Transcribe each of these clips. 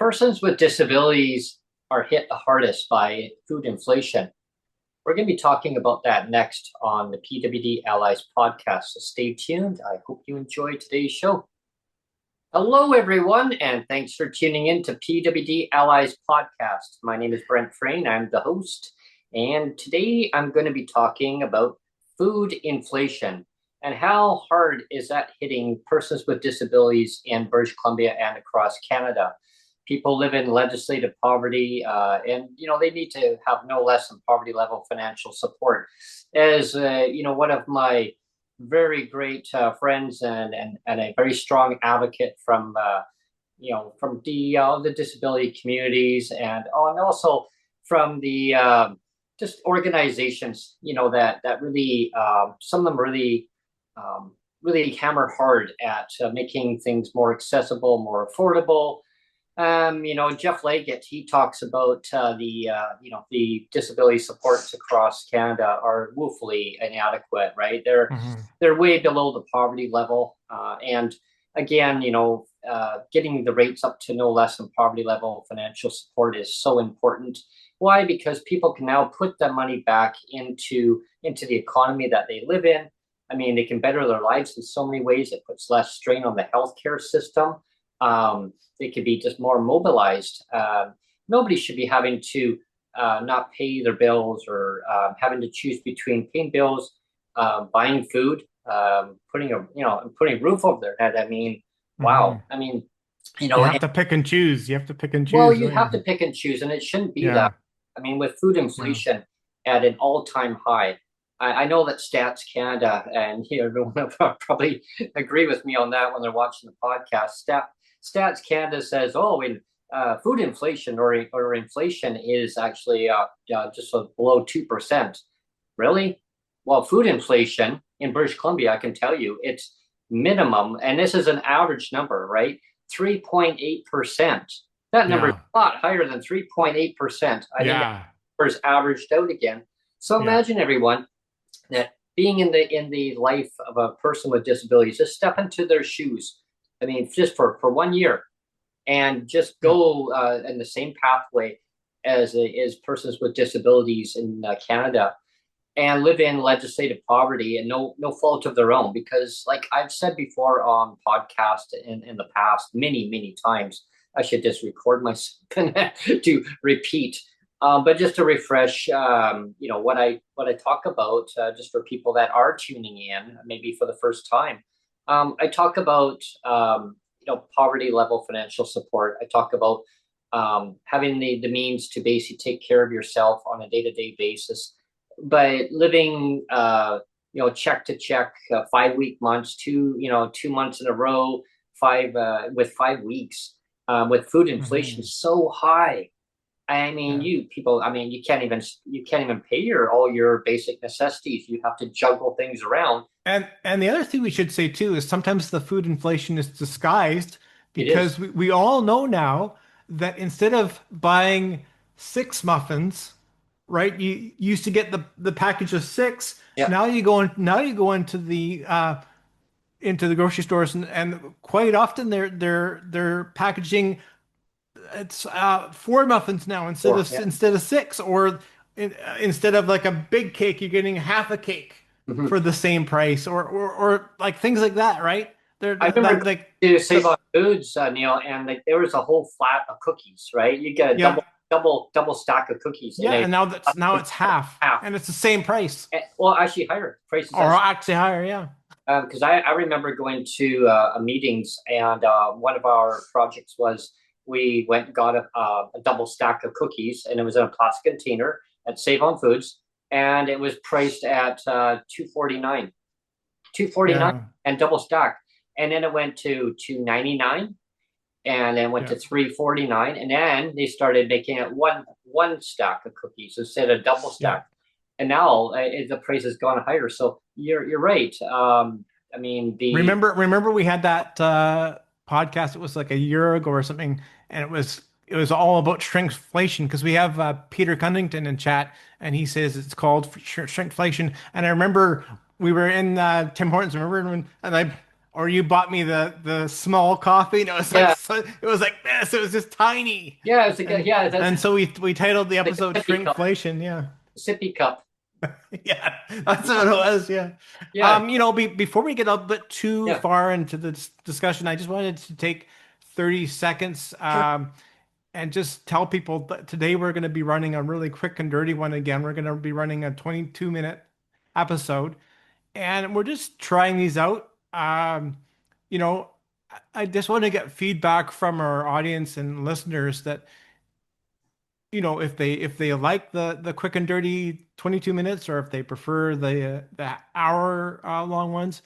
Persons with disabilities are hit the hardest by food inflation. We're going to be talking about that next on the PWD Allies podcast. So stay tuned. I hope you enjoy today's show. Hello, everyone, and thanks for tuning in to PWD Allies podcast. My name is Brent Frain. I'm the host, and today I'm going to be talking about food inflation and how hard is that hitting persons with disabilities in British Columbia and across Canada. People live in legislative poverty, and they need to have no less than poverty level financial support. As one of my very great friends and a very strong advocate from from the disability communities and also from the just organizations that really some of them really hammer hard at making things more accessible, more affordable. Jeff Leggett, he talks about the disability supports across Canada are woefully inadequate, right? They're way below the poverty level. And again, getting the rates up to no less than poverty level financial support is so important. Why? Because people can now put the money back into the economy that they live in. I mean, they can better their lives in so many ways. It puts less strain on the healthcare system. They could be just more mobilized. Nobody should be having to not pay their bills or having to choose between paying bills, buying food, putting a roof over their head. I mean, wow. I mean, You have to pick and choose. You have to pick and well, choose, you don't have you? to pick and choose, and it shouldn't be that. Yeah, I mean, with food yeah. inflation at an all-time high, I know that Stats Canada and everyone will probably agree with me on that when they're watching the podcast. Stats Canada says, oh, in food inflation or inflation is actually just below 2%. Really? Well, food inflation in British Columbia, I can tell you, it's minimum, and this is an average number, right? 3.8%. That number is Yeah, a lot higher than 3.8%. I think that yeah, number is averaged out again. So yeah. imagine everyone that being in the life of a person with disabilities, just step into their shoes. I mean, just for 1 year, and just Yeah. go in the same pathway as persons with disabilities in Canada, and live in legislative poverty and no fault of their own. Because, like I've said before on podcast in the past, many times, I should just record myself to repeat. But just to refresh, what I talk about, just for people that are tuning in, maybe for the first time, I talk about poverty level financial support. I talk about having the means to basically take care of yourself on a day to day basis, but living check to check, 5 week months, 2 months in a row, with 5 weeks, with food inflation Mhm. so high. I mean, Yeah. you people, I mean, you can't even pay all your basic necessities. You have to juggle things around. And the other thing we should say too is sometimes the food inflation is disguised It is. because we all know now that instead of buying six muffins, right? You used to get the package of six. Yeah. Now you go into the grocery stores and quite often they're packaging it's four muffins now Or yeah. instead of six, or instead of like a big cake, you're getting half a cake Mhm. for the same price, or like things like that, right? I remember That like going to Save the on Foods, Neil, and like there was a whole flat of cookies, right? You get a yeah, double stack of cookies in yeah, a and now it's half, half. and it's the same price, Well, actually higher prices, or actually, actually higher, yeah, because I remember going to meetings, and one of our projects was we went and got a double stack of cookies, and it was in a plastic container at Save on Foods, and it was priced at 249, 249, yeah, and double stack, and then it went to 299, and then went yeah. to 349, and then they started making it one stack of cookies instead of double Yeah. stack, and now the price has gone higher. So you're right. I mean the Remember we had that podcast. It was like a year ago or something, and it was all about shrinkflation because we have Peter Cunnington in chat, and he says it's called shrinkflation. And I remember we were in Tim Hortons. Remember when? And or you bought me the small coffee, and it was like Yeah, it was like this. It was just tiny, yeah, it's a and yeah, that's and so we titled the like episode a sippy cup, "Shrinkflation." Yeah, sippy cup. yeah, that's what Yeah, it was. Yeah. yeah, Before we get a bit too yeah. far into the discussion, I just wanted to take 30 seconds. Sure. And just tell people that today we're going to be running a really quick and dirty one again. We're going to be running a 22-minute episode, and we're just trying these out. You know, I just want to get feedback from our audience and listeners that if they like the quick and dirty 22 minutes, or if they prefer the hour long ones,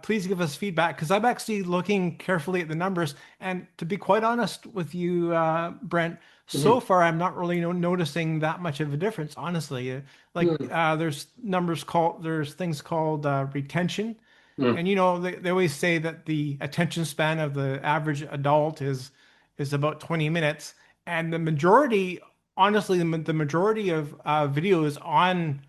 please give us feedback, because I'm actually looking carefully at the numbers. And to be quite honest with you, Brent, Hmm. so far I'm not really noticing that much of a difference, honestly. Hmm. There's things called retention. Hmm. And they always say that the attention span of the average adult is about 20 minutes. And the majority, honestly, the majority of videos on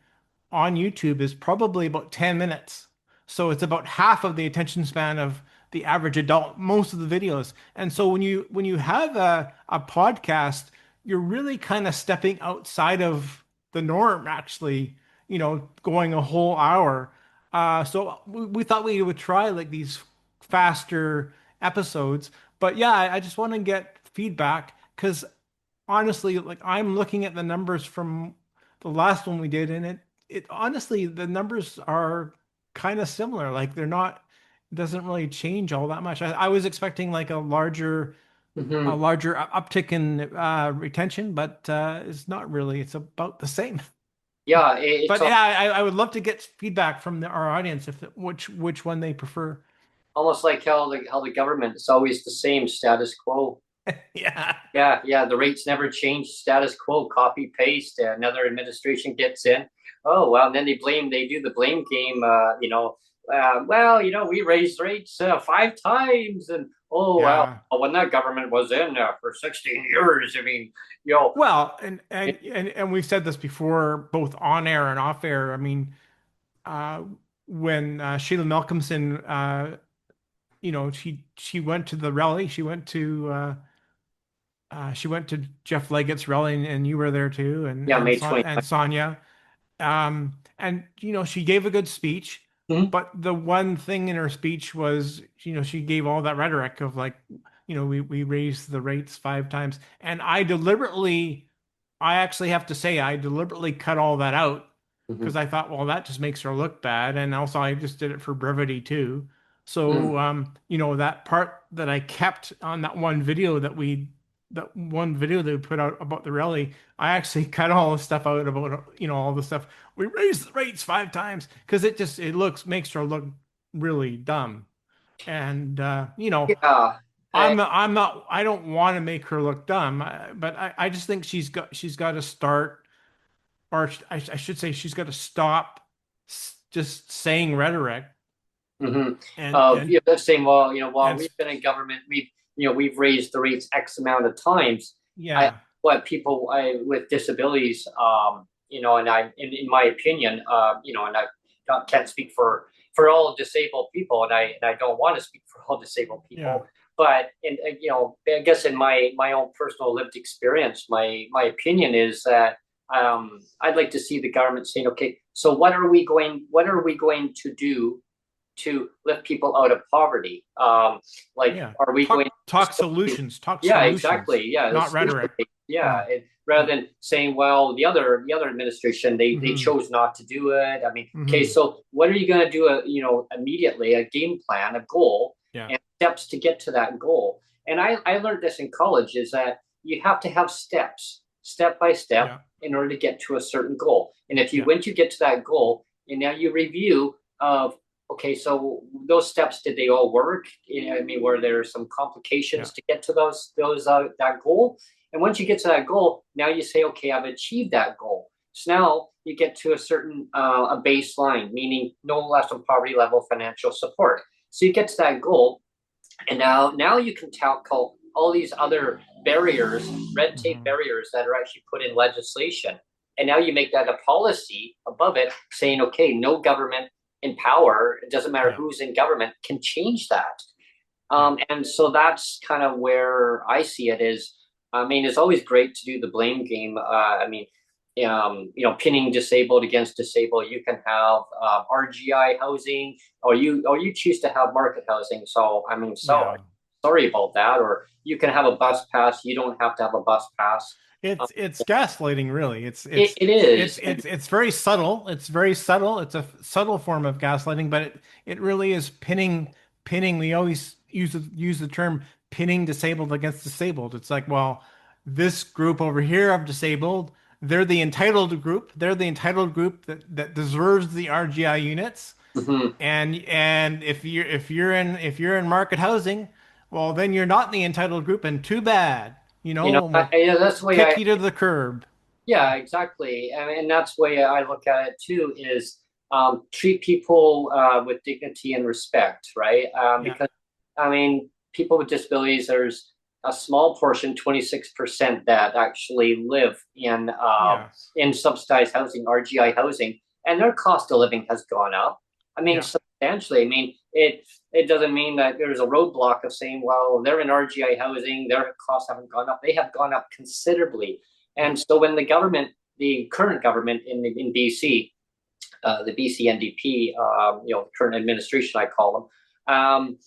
YouTube is probably about 10 minutes. So it's about half of the attention span of the average adult, most of the videos. And so when you have a podcast, you're really kind of stepping outside of the norm, actually, going a whole hour. So we thought we would try like these faster episodes. But yeah, I just want to get feedback, because honestly, like, I'm looking at the numbers from the last one we did, and it honestly, the numbers are kind of similar. Like, it doesn't really change all that much. I was expecting like a Hmm. larger uptick in retention, but it's not really. It's about the same. Yeah, it's But yeah, I would love to get feedback from our audience, if which one they prefer. almost like how the government is always the same status quo. Yeah. Yeah, yeah, the rates never change, status quo, copy paste. Another administration gets in. Oh well, and then they do the blame game. Well, we raised rates 5 times, and oh well, Yeah. when that government was in for 16 years. I mean, you know, Well, and we've said this before, both on air and off air. I mean, uh, when Sheila Malcolmson, she went to the rally. She went to Jeff Leggett's rally, and you were there too, and yeah, May And 2020. Sonia. And she gave a good speech, Mhm. but the one thing in her speech was, she gave all that rhetoric of like, we raised the rates 5 times. And I actually have to say, I deliberately cut all that out, because Mhm. I thought, well, that just makes her look bad. And also I just did it for brevity too. Mhm. So, that part that I kept on that one video that we put out about the rally, I actually cut all the stuff out about, all the stuff. We raised the rates 5 times, because makes her look really dumb. And, Yeah, I don't want to make her look dumb, but I just think she's got to start, or I should say she's got to stop just saying rhetoric. hmm And, and, they're saying, well, while and we've been in government, we've raised the rates X amount of times. I yeah, what people with disabilities, and in my opinion, and I can't speak for all disabled people, and I don't want to speak for all disabled yeah, people, but I guess in my own personal lived experience, my opinion is that I'd like to see the government saying, okay, so what are we going to do to lift people out of poverty? Like, yeah. are we going Talk to, solutions, talk yeah, solutions, exactly. Yeah, not solution rhetoric. based. Yeah, Yeah. rather Yeah. than saying, well, the other administration, they Hmm. chose not to do it. I mean, okay, Hmm. so what are you going to do? Immediately, a game plan, a goal, Yeah. and steps to get to that goal. And I learned this in college, is that you have to have steps, step by step, Yeah. in order to get to a certain goal. And if you Yeah. once you get to that goal, and now you review of, okay, so those steps, did they all work? I mean, were there some Yeah. complications to get to those that goal? And once you get to that goal, now you say, okay, I've achieved that goal. So now you get to a certain a baseline, meaning no less than poverty level financial support. So you get to that goal, and now you can tackle all these other barriers, red tape Hmm. barriers that are actually put in legislation. And now you make that a policy above it, saying, okay, no government in power, it doesn't matter Yeah. who's in government, can change that. Yeah. And so that's kind of where I see it is. I mean, it's always great to do the blame game. I mean, pinning disabled against disabled. You can have RGI housing, or you choose to have market housing. So I mean, Yeah. sorry about that. Or you can have a bus pass. You don't have to have a bus pass. Um, It's gaslighting, really. it is, It's very subtle. It's very subtle. It's a subtle form of gaslighting, but it really is pinning. We always use the term pinning disabled against disabled. It's like, well, this group over here of disabled, they're the entitled group. They're the entitled group that deserves the RGI units. mhm. And if you're in market housing, well, then you're not in the entitled group, and too bad, and Yeah, that's the way kick I. you to the curb. Yeah, exactly. And that's the way I look at it too is treat people with dignity and respect, right? Yeah, Because, I mean, people with disabilities, there's a small portion, 26%, that actually live yes, in subsidized housing, RGI housing, and their cost of living has gone up. I mean, yeah, substantially. I mean, it doesn't mean that there's a roadblock of saying, well, they're in RGI housing, their costs haven't gone up. They have gone up considerably. yeah, And so when the current government in BC, the BC NDP, current administration, I call them,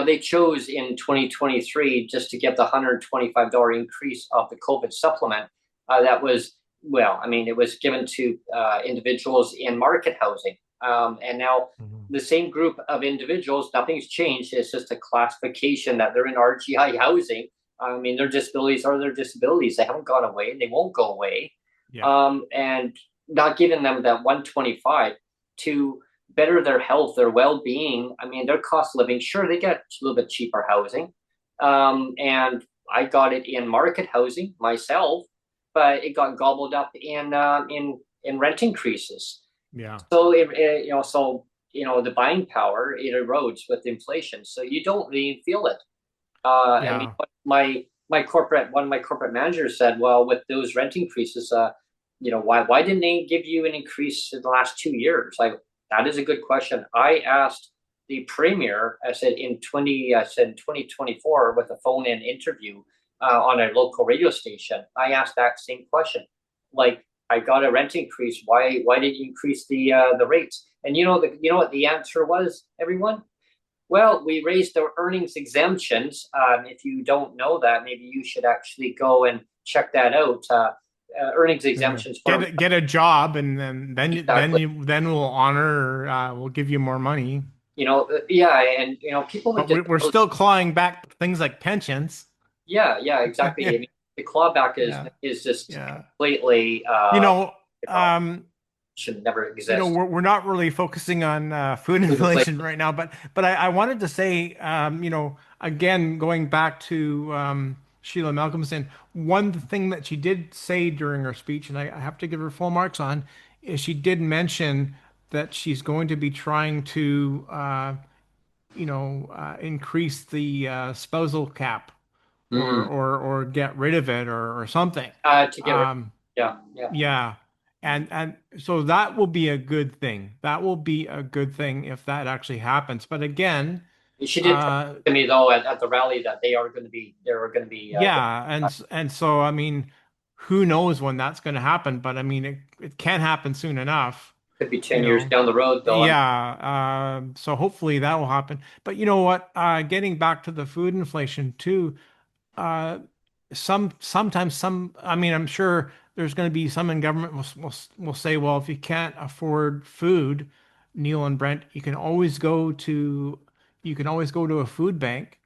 they chose in 2023 just to get the $125 increase of the COVID supplement. That was, well, I mean, it was given to individuals in market housing. And now mhm, the same group of individuals, nothing's changed. It's just a classification that they're in RGI housing. I mean, their disabilities are their disabilities. They haven't gone away. They won't go away. yeah, And not giving them that 125 to better their health, their well-being. I mean, their cost of living, sure, they get a little bit cheaper housing. And I got it in market housing myself, but it got gobbled up in rent increases. yeah, So the buying power, it erodes with inflation. So you don't really feel it. I mean, yeah, my corporate one of my corporate managers said, well, with those rent increases, why didn't they give you an increase in the last 2 years? Like, that is a good question. I asked the premier. I said in 2024 with a phone in interview on a local radio station. I asked that same question. Like, I got a rent increase. Why did you increase the rates? And you know what the answer was, everyone? Well, we raised the earnings exemptions. If you don't know that, maybe you should actually go and check that out. Earnings yeah. exemptions for Get a job, and exactly. then we'll honor, we'll give you more money. Yeah, and people with But we're disabilities. still clawing back things like pensions. Yeah, yeah, exactly. I Yeah, mean, the clawback is yeah, is just yeah. completely You know, you know um, should never exist. we're not really focusing on food Food inflation inflation. right now, but I wanted to say, again, going back to Sheila Malcolmson, one thing that she did say during her speech, and I have to give her full marks on, is she did mention that she's going to be trying to, increase the spousal cap, Mm. or get rid of it, or something. To get rid. Um, Yeah, yeah. yeah. And so that will be a good thing. That will be a good thing if that actually happens. But again, She did promise uh to me though at the rally that they are going to be yeah, and so I mean, who knows when that's going to happen, but I mean it can happen soon enough, could be you 10 years know. down the road though. Yeah, so hopefully that will happen. But you know what? Getting back to the food inflation too, uh, sometimes I mean, I'm sure there's going to be some in government will say, well, if you can't afford food, Neil and Brent, you can always go to a food bank.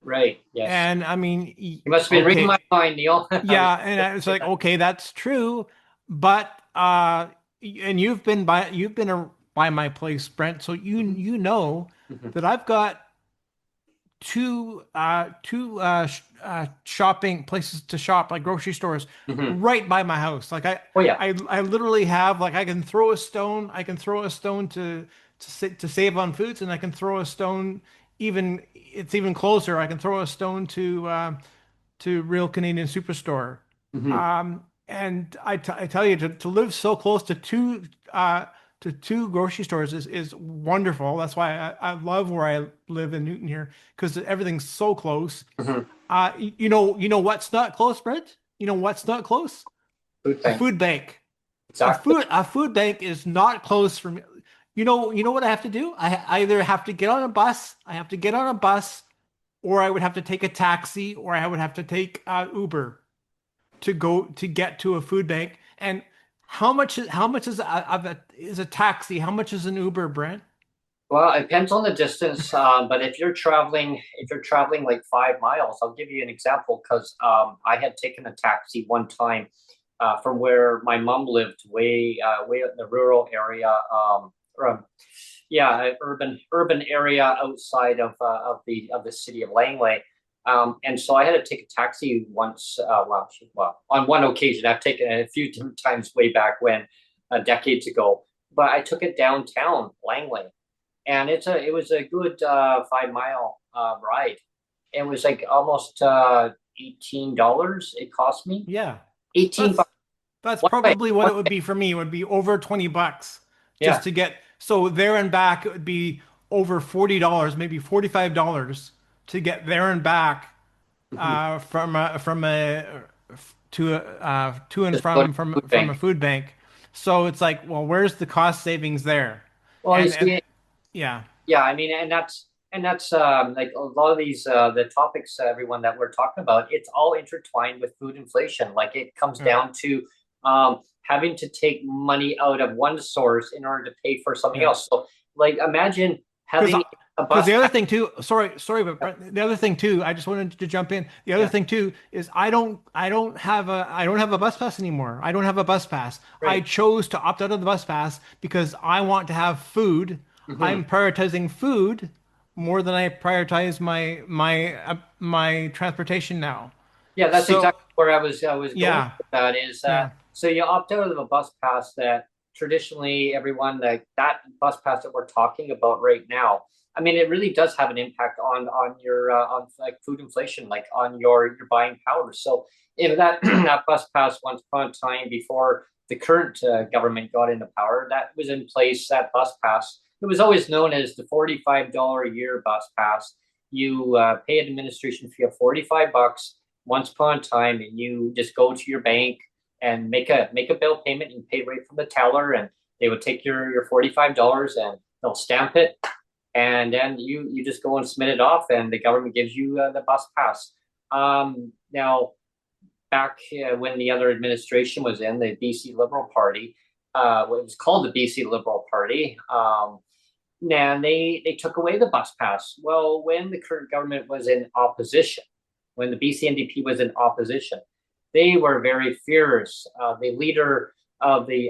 Right. Yes. And I mean, You must have been reading my okay, mind, Neil. I was yeah, and it's like, okay, that's true, but and you've been by my place, Brent, so Mhm, you know mhm, that I've got shopping places to shop, like grocery stores, mhm. right by my house. Like Oh yeah. I literally have, like, I can throw a stone to save on foods, and I can throw a stone, even it's even closer. I can throw a stone to Real Canadian Superstore. Mhm. And I tell you, to live so close uh, to two grocery stores is wonderful. That's why I love where I live in Newton here because everything's so close. Mhm. You know what's not close, Brent? You know what's not close? Food A thing. food bank. Exactly. A food bank is not close for me. You know what I have to do? I either have to get on a bus, I have to get on a bus, or I would have to take a taxi, or I would have to take Uber to go to get to a food bank. And how much is is a taxi? How much is an Uber, Brent? Well, it depends on the distance, but if you're traveling like 5 miles, I'll give you an example because I had taken a taxi one time from where my mom lived, way in the rural area, yeah, urban area outside of the city of Langley. And so I had to take a taxi once. Well, on one occasion, I've taken it a few times way back when, decades ago. But I took it downtown Langley, and it was a good 5 mile ride. It was like almost $18. It cost me Yeah, 18 that's bucks that's one way. probably what it would be for me. It would be over 20 bucks just Yeah. to get so there and back. It would be over $40, maybe $45 to get there and back Mhm. from a to and Just go to the food from a bank. food bank. So it's like, well, where's the cost savings there? Well, you And see, yeah, yeah, I mean, and that's like a lot of these the topics, everyone that we're talking about. It's all intertwined with food inflation. Like it comes yeah, down to having to take money out of one source in order to pay for something yeah. else. So, like, imagine Because having a because bus the other pass. thing too, sorry, but Brent, the other thing too, I just wanted to jump in. The other Yeah, thing too is I don't have a bus pass anymore. I don't have a bus pass. I great. chose to opt out of the bus pass because I want to have food. Hmm. I'm prioritizing food more than I prioritize my transportation now. Yeah, that's So exactly where I was going yeah, with that is yeah, so you opt out of a bus pass that traditionally everyone like that bus pass that we're talking about right now. I mean, it really does have an impact on your on like food inflation, like on your buying power. So if that that bus pass once upon a time before the current government got into power, that was in place. That bus pass, it was always known as the $45 a year bus pass. You pay an administration fee of 45 bucks once upon a time, and you just go to your bank and make a bill payment and pay right from the teller, and they would take your $45 and they'll stamp it, and then you just go and submit it off, and the government gives you the bus pass. Now, back when the other administration was in the BC Liberal Party, it was called the BC Liberal Party. And they took away the bus pass. Well, when the current government was in opposition, when the BC NDP was in opposition, they were very fierce. The leader of the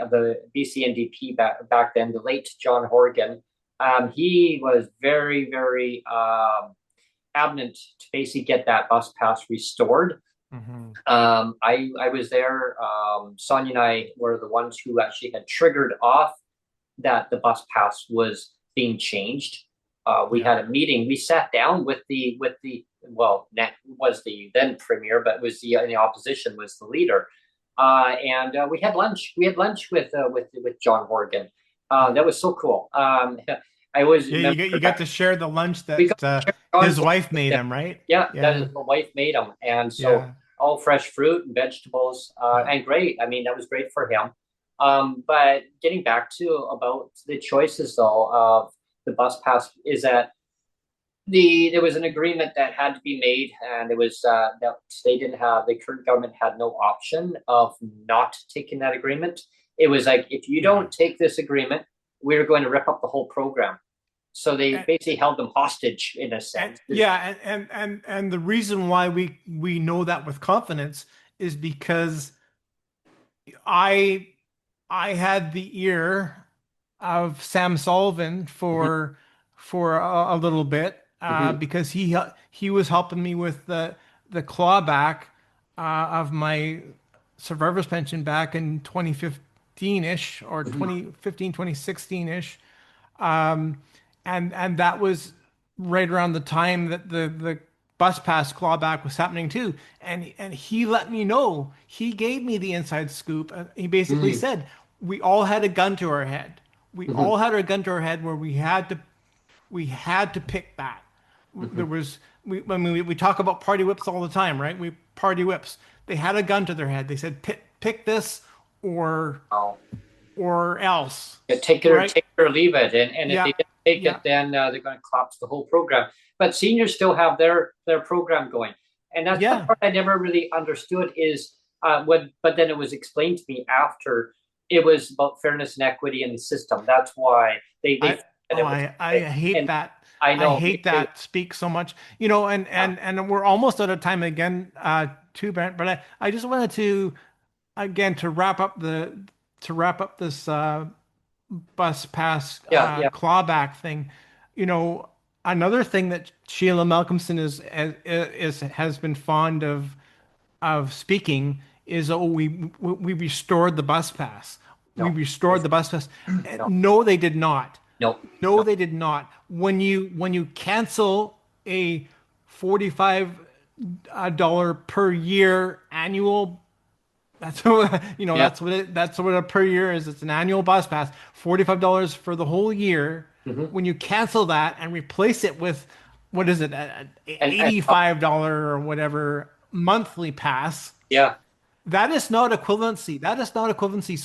BC NDP back then, the late John Horgan, he was very adamant to basically get that bus pass restored. hmm I was there. Sonia and I were the ones who actually had triggered off that the bus pass was being changed. We yeah. had a meeting. We sat down with the well, that was the then premier, but was the in the opposition was the leader, and we had lunch. We had lunch with John Horgan. That was so cool. I always Yeah, remember you get that to share the lunch we got that John's his lunch wife with made him. him, right? Yeah, that Yeah, is the wife made him, and so yeah, all fresh fruit and vegetables, yeah. and great. I mean, that was great for him. But getting back to about the choices though of the bus pass is that there was an agreement that had to be made, and it was that they didn't have the current government had no option of not taking that agreement. It was like if you Yeah. don't take this agreement, we're going to rip up the whole program. So they And, basically held them hostage in a sense. yeah, and the reason why we know that with confidence is because I I had the ear of Sam Sullivan Mhm, for a little bit mhm, because he was helping me with the clawback of my survivor's pension back in 2015-ish or mhm. 2015 2016-ish. Um, and that was right around the time that the bus pass clawback was happening too. And he let me know. He gave me the inside scoop. He basically Mm. said we all had a gun to our head. we Hmm. all had our gun to our head where we had to pick that. Hmm. There was I mean we talk about party whips all the time, right? We party whips. They had a gun to their head. They said pick this or Oh, or else, yeah, right? take it or leave it, and if they Yeah, didn't take it, yeah, then they're going to collapse the whole program. But seniors still have their program going, and that's the yeah. part I never really understood is when. But then it was explained to me after it was about fairness and equity in the system. That's why they I and oh it was, I hate and that. I I know me hate too. that speak so much. You know, Yeah, and we're almost out of time again, too, Brent. But I just wanted to again to wrap up this bus pass yeah. clawback thing. You know, another thing that Sheila Malcolmson is has been fond of speaking is, oh, we restored the bus pass. We No, restored the bus pass. no, No, they did not. no, No, no. they did not. When you cancel a $45 per year annual, that's what Yeah. that's what a per year is. It's an annual bus pass, $45 for the whole year. Hmm. When you cancel that and replace it with what is it, And $85 or whatever monthly pass, yeah. that is not equivalency. That is not equivalency.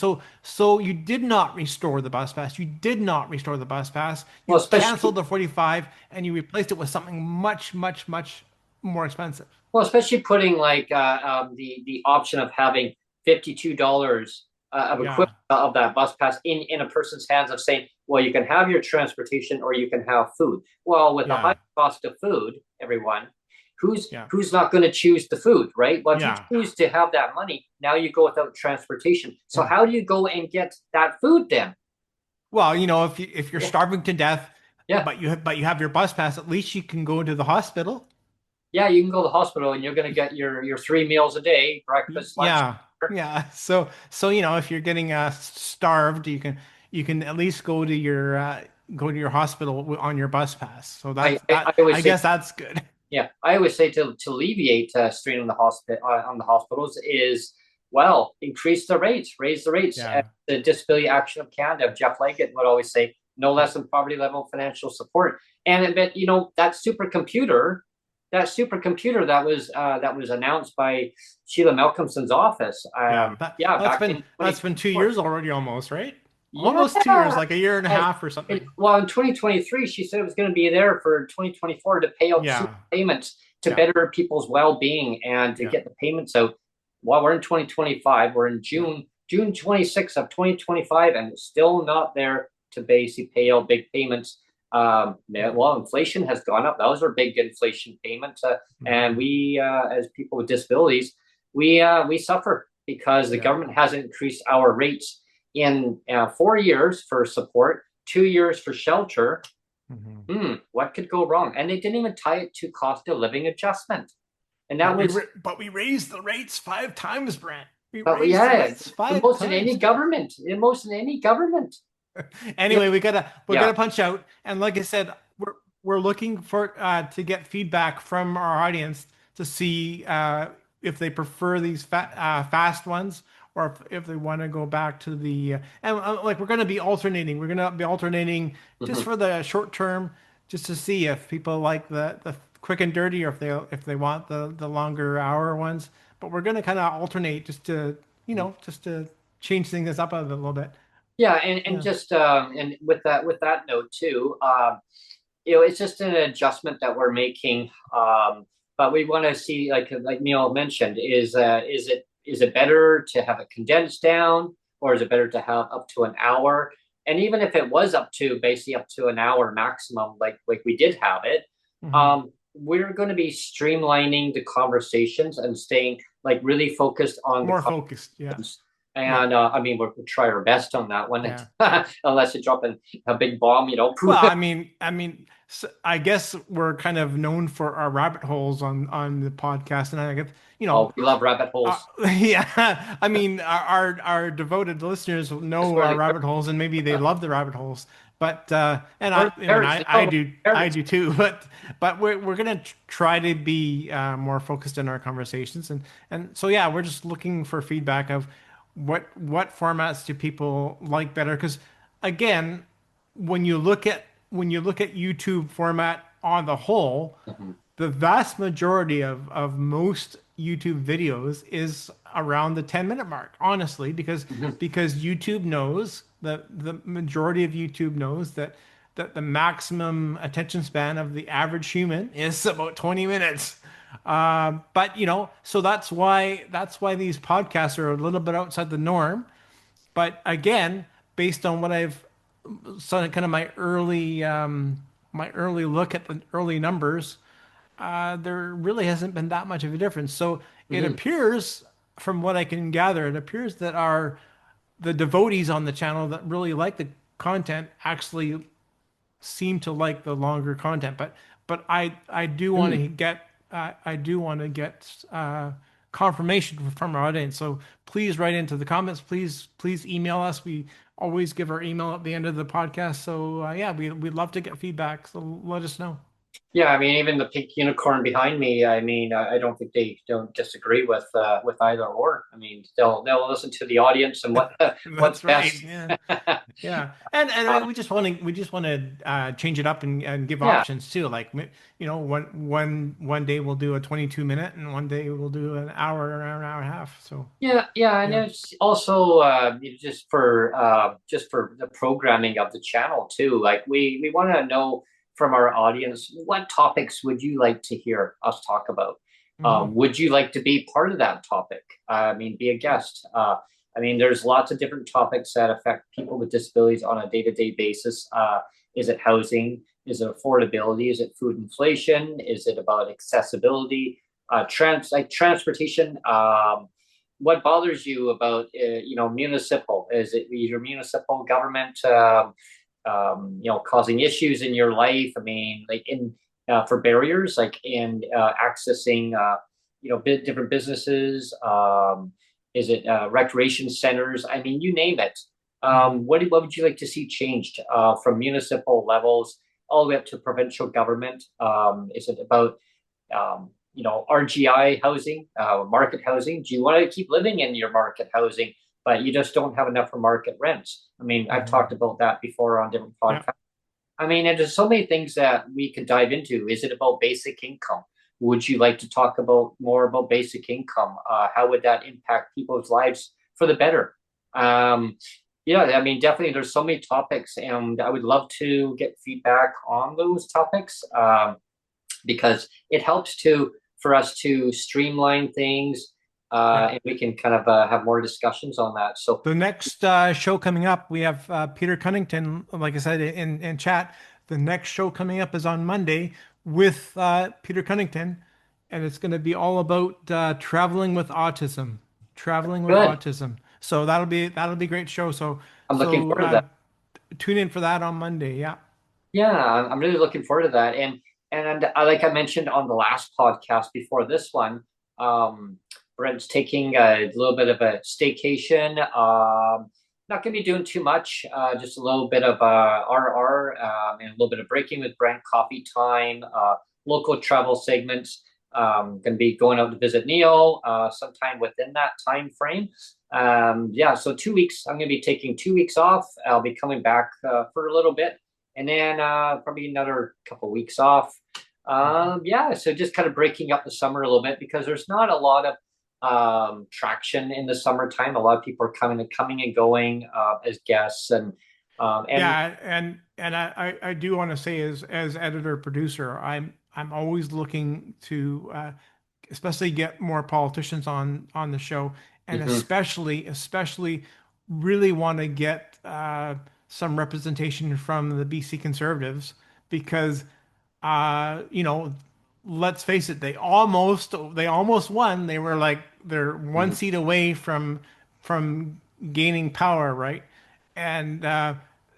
So you did not restore the bus pass. You did not restore the bus pass. Well, You especially canceled the 45 and you replaced it with something much, much, much more expensive. especially putting like the option of having $52 of Yeah. equivalent of that bus pass in a person's hands of saying, well, you can have your transportation or you can have food. Well, with the high Yeah. cost of food, everyone, Yeah. who's not going to choose the food, right? Well, if you Yeah. choose to have that money, now you go without transportation. So Yeah. how do you go and get that food then? Well, if you're Yeah, starving to death, yeah. but you have your bus pass, at least you can go to the hospital. Yeah, you can go to the hospital and you're going to get your 3 meals a day, breakfast, lunch. Yeah. Yeah. So if you're getting starved, you can at least go to your hospital on your bus pass. So I I always say, guess that's good. yeah, I always say to alleviate strain on the hospital on the hospitals is, well, increase the rates, raise the rates. And Yeah. the Disability Action of Canada, Jeff Leggett would always say, no less than poverty level financial support. And but that was announced by Sheila Malcolmson's office. Yeah. That Yeah, that's back been in that's been 2 years 2024. already almost, right? Yeah. Almost 2 years, like a year and a half or something. Well, in 2023, she said it was going to be there for 2024 to pay out super Yeah. payments to Yeah. better people's well-being and to Yeah. get the payments out. While we're in 2025, we're in Yeah. June 26th of 2025, and it's still not there to basically pay out big payments. Yeah, Yeah. well, inflation has gone up. Those are big inflation payments, and Mhm. we, as people with disabilities, we suffer because the Yeah. government hasn't increased our rates in 4 years for support, 2 years for shelter. Mhm. What could go wrong? And they didn't even tie it to cost of living adjustment. And that But we was, ra- but we raised the rates 5 times, Brent. We but raised the yeah, rates the five most in any times. government, the most in any government. Yeah, Anyway, we yeah. gotta punch out. And like I said, we're looking for to get feedback from our audience to see if they prefer these fast ones or if they want to go back to the and like we're gonna be alternating. We're gonna be alternating just Mhm. for the short term, just to see if people like the quick and dirty or if they want the longer hour ones. But we're gonna kind of alternate just to change things up a little bit. Yeah, and Yeah. just and with that note too, it's just an adjustment that we're making. But we want to see, like Neil mentioned, is it better to have it condensed down, or is it better to have up to an hour? And even if it was basically up to an hour maximum, like we did have it, Hmm. we're going to be streamlining the conversations and staying like really focused on the More focused. Yeah. conversations. Yeah. And I mean, we'll try our best on that one, Yeah. unless you drop a big bomb, Well, I guess we're kind of known for our rabbit holes on the podcast, and I guess Oh, we love rabbit uh, holes. yeah. I mean, our devoted listeners That's know where our they rabbit holes, and maybe they love the rabbit holes. But and or the I mean, parents. I, No, I the do I parents. do too. But we're gonna try to be more focused in our conversations, and so yeah, we're just looking for feedback of what formats do people like better because again, when you look at YouTube format on the whole, Mhm. the vast majority of most YouTube videos is around the 10-minute mark, honestly, because Mhm. YouTube knows that the majority of YouTube knows that the maximum attention span of the average human is about 20 minutes. But so that's why these podcasts are a little bit outside the norm. But again, based on what I've so kind of my early look at the early numbers, there really hasn't been that much of a difference. So it Mhm. appears, from what I can gather, it appears that the devotees on the channel that really like the content actually seem to like the longer content. But I do want Mhm. to get confirmation from our audience. So please write into the comments. Please email us. We always give our email at the end of the podcast. So yeah, we'd love to get feedback. So let us know. Yeah, I mean, even the pink unicorn behind me. I mean, I don't think they don't disagree with either or. I mean, they'll listen to the audience and what's That's right. best. Yeah. Yeah, and we just want to change it up and give Yeah, options too. Like one day we'll do a 22 minute, and one day we'll do an hour or an hour and a half. So yeah, and yeah. it's also just for the programming of the channel too. Like we want to know from our audience, what topics would you like to hear us talk about? Hmm. Would you like to be part of that topic? I mean, be a Yeah. guest. I mean, there's lots of different topics that affect people with disabilities on a day-to-day basis. Is it housing? Is it affordability? Is it food inflation? Is it about accessibility? Transportation. What bothers you about municipal? Is it your municipal government causing issues in your life? I mean, like in for barriers, like in accessing different businesses. Is it recreation centers? I mean, you name it. Hmm. What would you like to see changed from municipal levels all the way up to provincial government? Is it about RGI housing, market housing? Do you want to keep living in your market housing, but you just don't have enough for market rents? I mean, I've talked Hmm. about that before on different Yeah. podcasts. I mean, and there's so many things that we could dive into. Is it about basic income? Would you like to talk about more about basic income? How would that impact people's lives for the better? Um, yeah, I mean, definitely, there's so many topics, and I would love to get feedback on those topics. Because it helps to for us to streamline things, Yeah. and we can kind of have more discussions on that. So The next show coming up, we have Peter Cunnington, like I said in chat. The next show coming up is on Monday with Peter Cunnington, and it's going to be all about traveling with autism. Traveling with good. autism. So that'll be a great show. So I'm looking so forward to that. tune in for that on Monday. Yeah. Yeah, I'm really looking forward to that. And like I mentioned on the last podcast before this one, um, Brent's taking a little bit of a staycation. Not going to be doing too much, just a little bit of RR and a little bit of breaking with Brent, coffee time, local travel segments. Going to be going out to visit Neil sometime within that time frame. Yeah, so 2 weeks. I'm going to be taking 2 weeks off. I'll be coming back for a little bit and then probably another couple weeks off. Mhm. Yeah, so just kind of breaking up the summer a little bit because there's not a lot of traction in the summertime. A lot of people are coming and going as guests, and Yeah, and I do want to say as editor producer, I'm always looking to especially get more politicians on the show, and mhm, especially really want to get some representation from the BC Conservatives because let's face it, they almost won. They were like they're one mhm, seat away from gaining power, right? And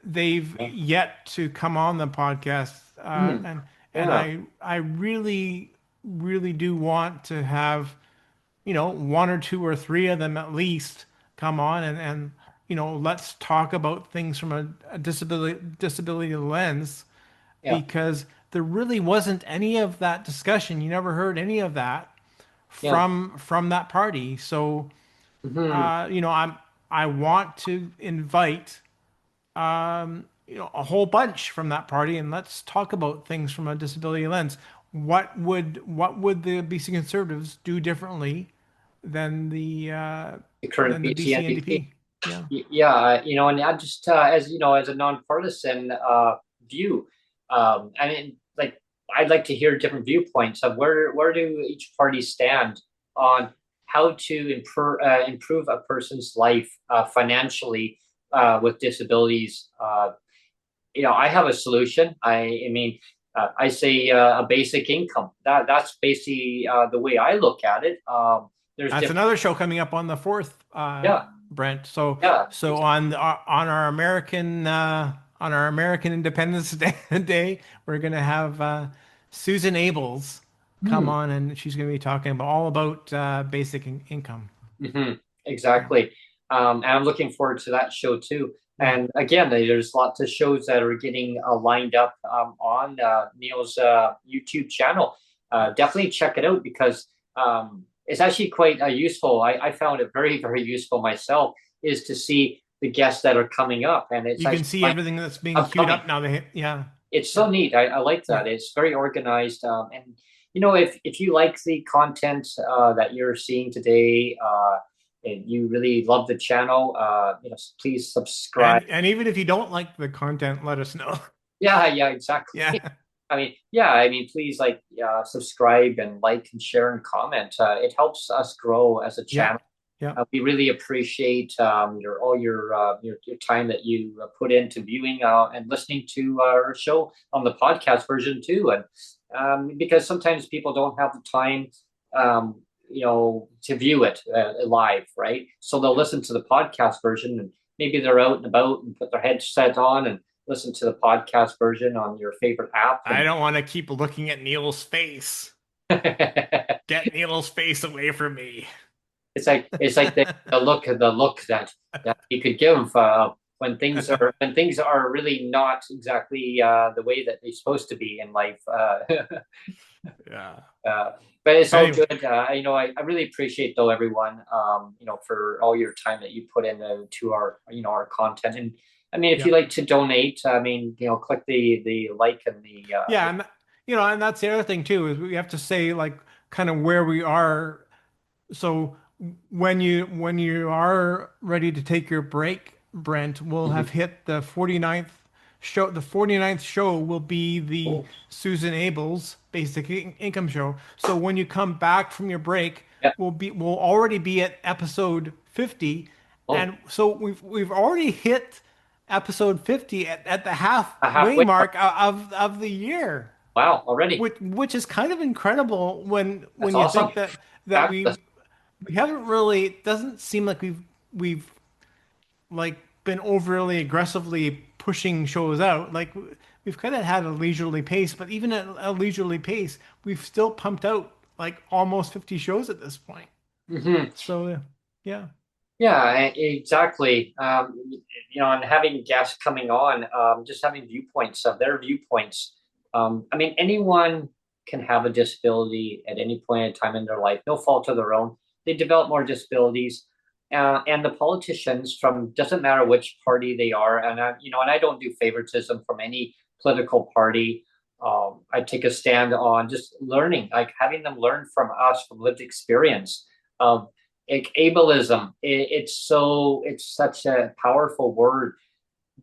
they've yeah, yet to come on the podcast, mhm, and yeah, I really do want to have one or two or three of them at least come on and let's talk about things from a disability lens yeah, because there really wasn't any of that discussion. You never heard any of that yeah, from that party. So mhm, I want to invite a whole bunch from that party, and let's talk about things from a disability lens. What would the BC Conservatives do differently than The current the BC BC NDP. NDP? Yeah, Yeah, and I'm just as as a nonpartisan view, I mean, like I'd like to hear different viewpoints of where do each party stand on how to improve a person's life financially with disabilities. I have a solution. I mean, I say a basic income. That's basically the way I look at it. There's that's different. another show coming up on the 4th, Yeah, Brent. So yeah, so exactly. on our American Independence Day, we're gonna have Susan Abels come Hmm. on, and she's gonna be talking about all about basic income. Hmm. Yeah, Exactly. And I'm looking forward to that show too. yeah. And again, there's lots of shows that are getting lined up on Neil's YouTube channel. Definitely check it out because it's actually quite useful. I found it very, very useful myself, is to see the guests that are coming up. And it's You can actually see like everything that's being queued upcoming. up now. Yeah, It's so yeah, neat. I like yeah. that. It's very organized. And if you like the content that you're seeing today, and you really love the channel, please subscribe. And even if you don't like the content, let us know. Yeah, yeah, exactly. Yeah, Please subscribe and like and share and comment. It helps us grow as a yeah, channel. yeah, We really appreciate your time that you put into viewing and listening to our show on the podcast version too, and because sometimes people don't have the time, to view it live, right? So they'll yeah. listen to the podcast version, and maybe they're out and about and put their headset on and listen to the podcast version on your favorite app, I don't want to keep looking at Neil's face. and Get Neil's face away from me. it's like the look that you could give when things are really not exactly the way that they're supposed to be in life. Yeah. Uh, but it's all Anyway, good. I really appreciate though everyone, for all your time that you put into our content. And I mean, if yeah. you like to donate, I mean, click the like and the Yeah, and and that's the other thing too, is we have to say like kind of where we are. So when you are ready to take your break, Brent, we'll Mhm. have hit the 49th show. The 49th show will be the Oh, Susan Abels Basic Income show. So when you come back from your break, yeah. we'll already be at episode 50. Oh, And so we've already hit episode 50 at the a halfway halfway mark. mark of the year, Wow, already. which is kind of incredible That's when you awesome. think that Fabulous. we haven't really, it doesn't seem like we've like been overly aggressively pushing shows out. Like we've kind of had a leisurely pace, but even at a leisurely pace, we've still pumped out like almost 50 shows at this point. Hmm. So yeah. Yeah, exactly. And having guests coming on, just having viewpoints of their viewpoints. I mean, anyone can have a disability at any point in time in their life, no fault of their own. They develop more disabilities, and the politicians from doesn't matter which party they are, and I don't do favoritism from any political party. I take a stand on just learning, like having them learn from us, from lived experience. Um, like ableism, it's such a powerful word,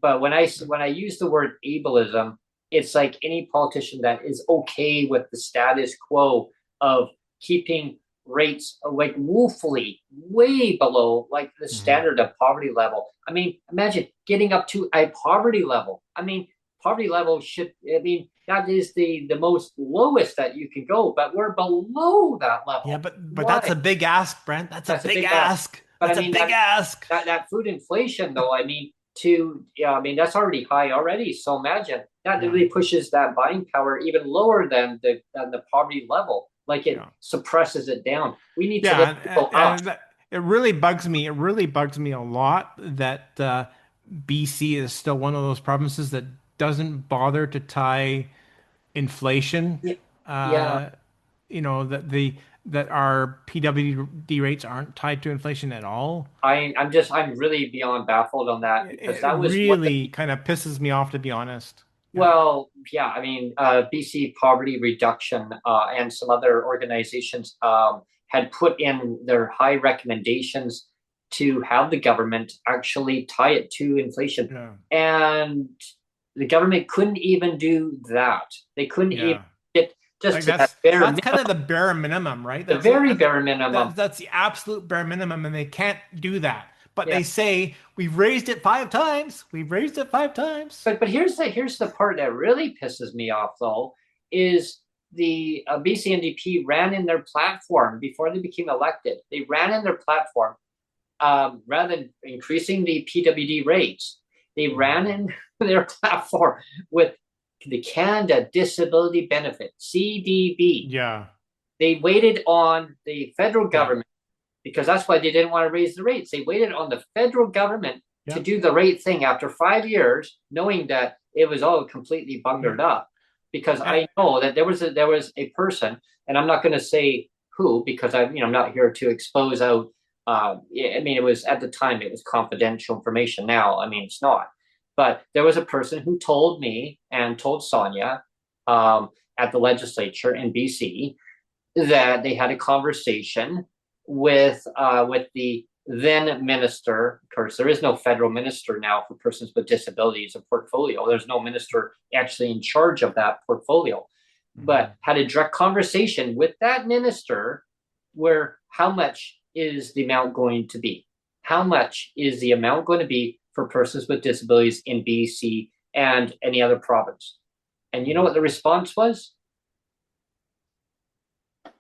but when I use the word ableism, it's like any politician that is okay with the status quo of keeping rates like woefully way below like the Mhm. standard of poverty level. I mean, imagine getting up to a poverty level. I mean, poverty level should, I mean, that is the most lowest that you can go, but we're below that Yeah, level. but that's Why? a big ask, Brent. That's a That's a big big ask. ask. But I That's a mean big that ask. that that food inflation though, I mean, I mean that's already high already. So imagine that Yeah. really pushes that buying power even lower than the poverty level. Like it Yeah. suppresses it down. We need to Yeah, lift people up. it really bugs me. It really bugs me a lot that BC is still one of those provinces that doesn't bother to tie inflation. Yeah, yeah. Uh, that the that our PWD rates aren't tied to inflation at all. I'm really beyond baffled on that because It that was what the really kind of pisses me off, to be honest. Yeah. well, yeah, I mean, BC Poverty Reduction and some other organizations had put in their high recommendations to have the government actually tie it to inflation. Yeah. And the government couldn't even do that. They couldn't even Yeah. get just Like to that bare that's minimum, kind of the bare minimum, right? the very bare minimum. That's the absolute bare minimum, and they can't do that. But Yeah. they say we've raised it 5 times. We've raised it 5 times. But here's the part that really pisses me off though is the BC NDP ran in their platform before they became elected. They ran in their platform rather than increasing the PWD rates. They ran in their platform with the Canada Disability Benefit (CDB). Yeah. They waited on the federal Yeah. government because that's why they didn't want to raise the rates. They waited on the federal government to Yeah. do the right thing after 5 years, knowing that it was all completely Yeah. bungered up. Because And I know that there was a person, and I'm not going to say who because I'm not here to expose out. I mean, it was at the time it was confidential information. Now, I mean, it's not. But there was a person who told me and told Sonia at the legislature in BC that they had a conversation with the then minister. Of course, there is no federal minister now for persons with disabilities, a portfolio. There's no minister actually in charge of that portfolio, but had a direct conversation with that minister where how much is the amount going to be? How much is the amount going to be for persons with disabilities in BC and any other province? And you know what the response was?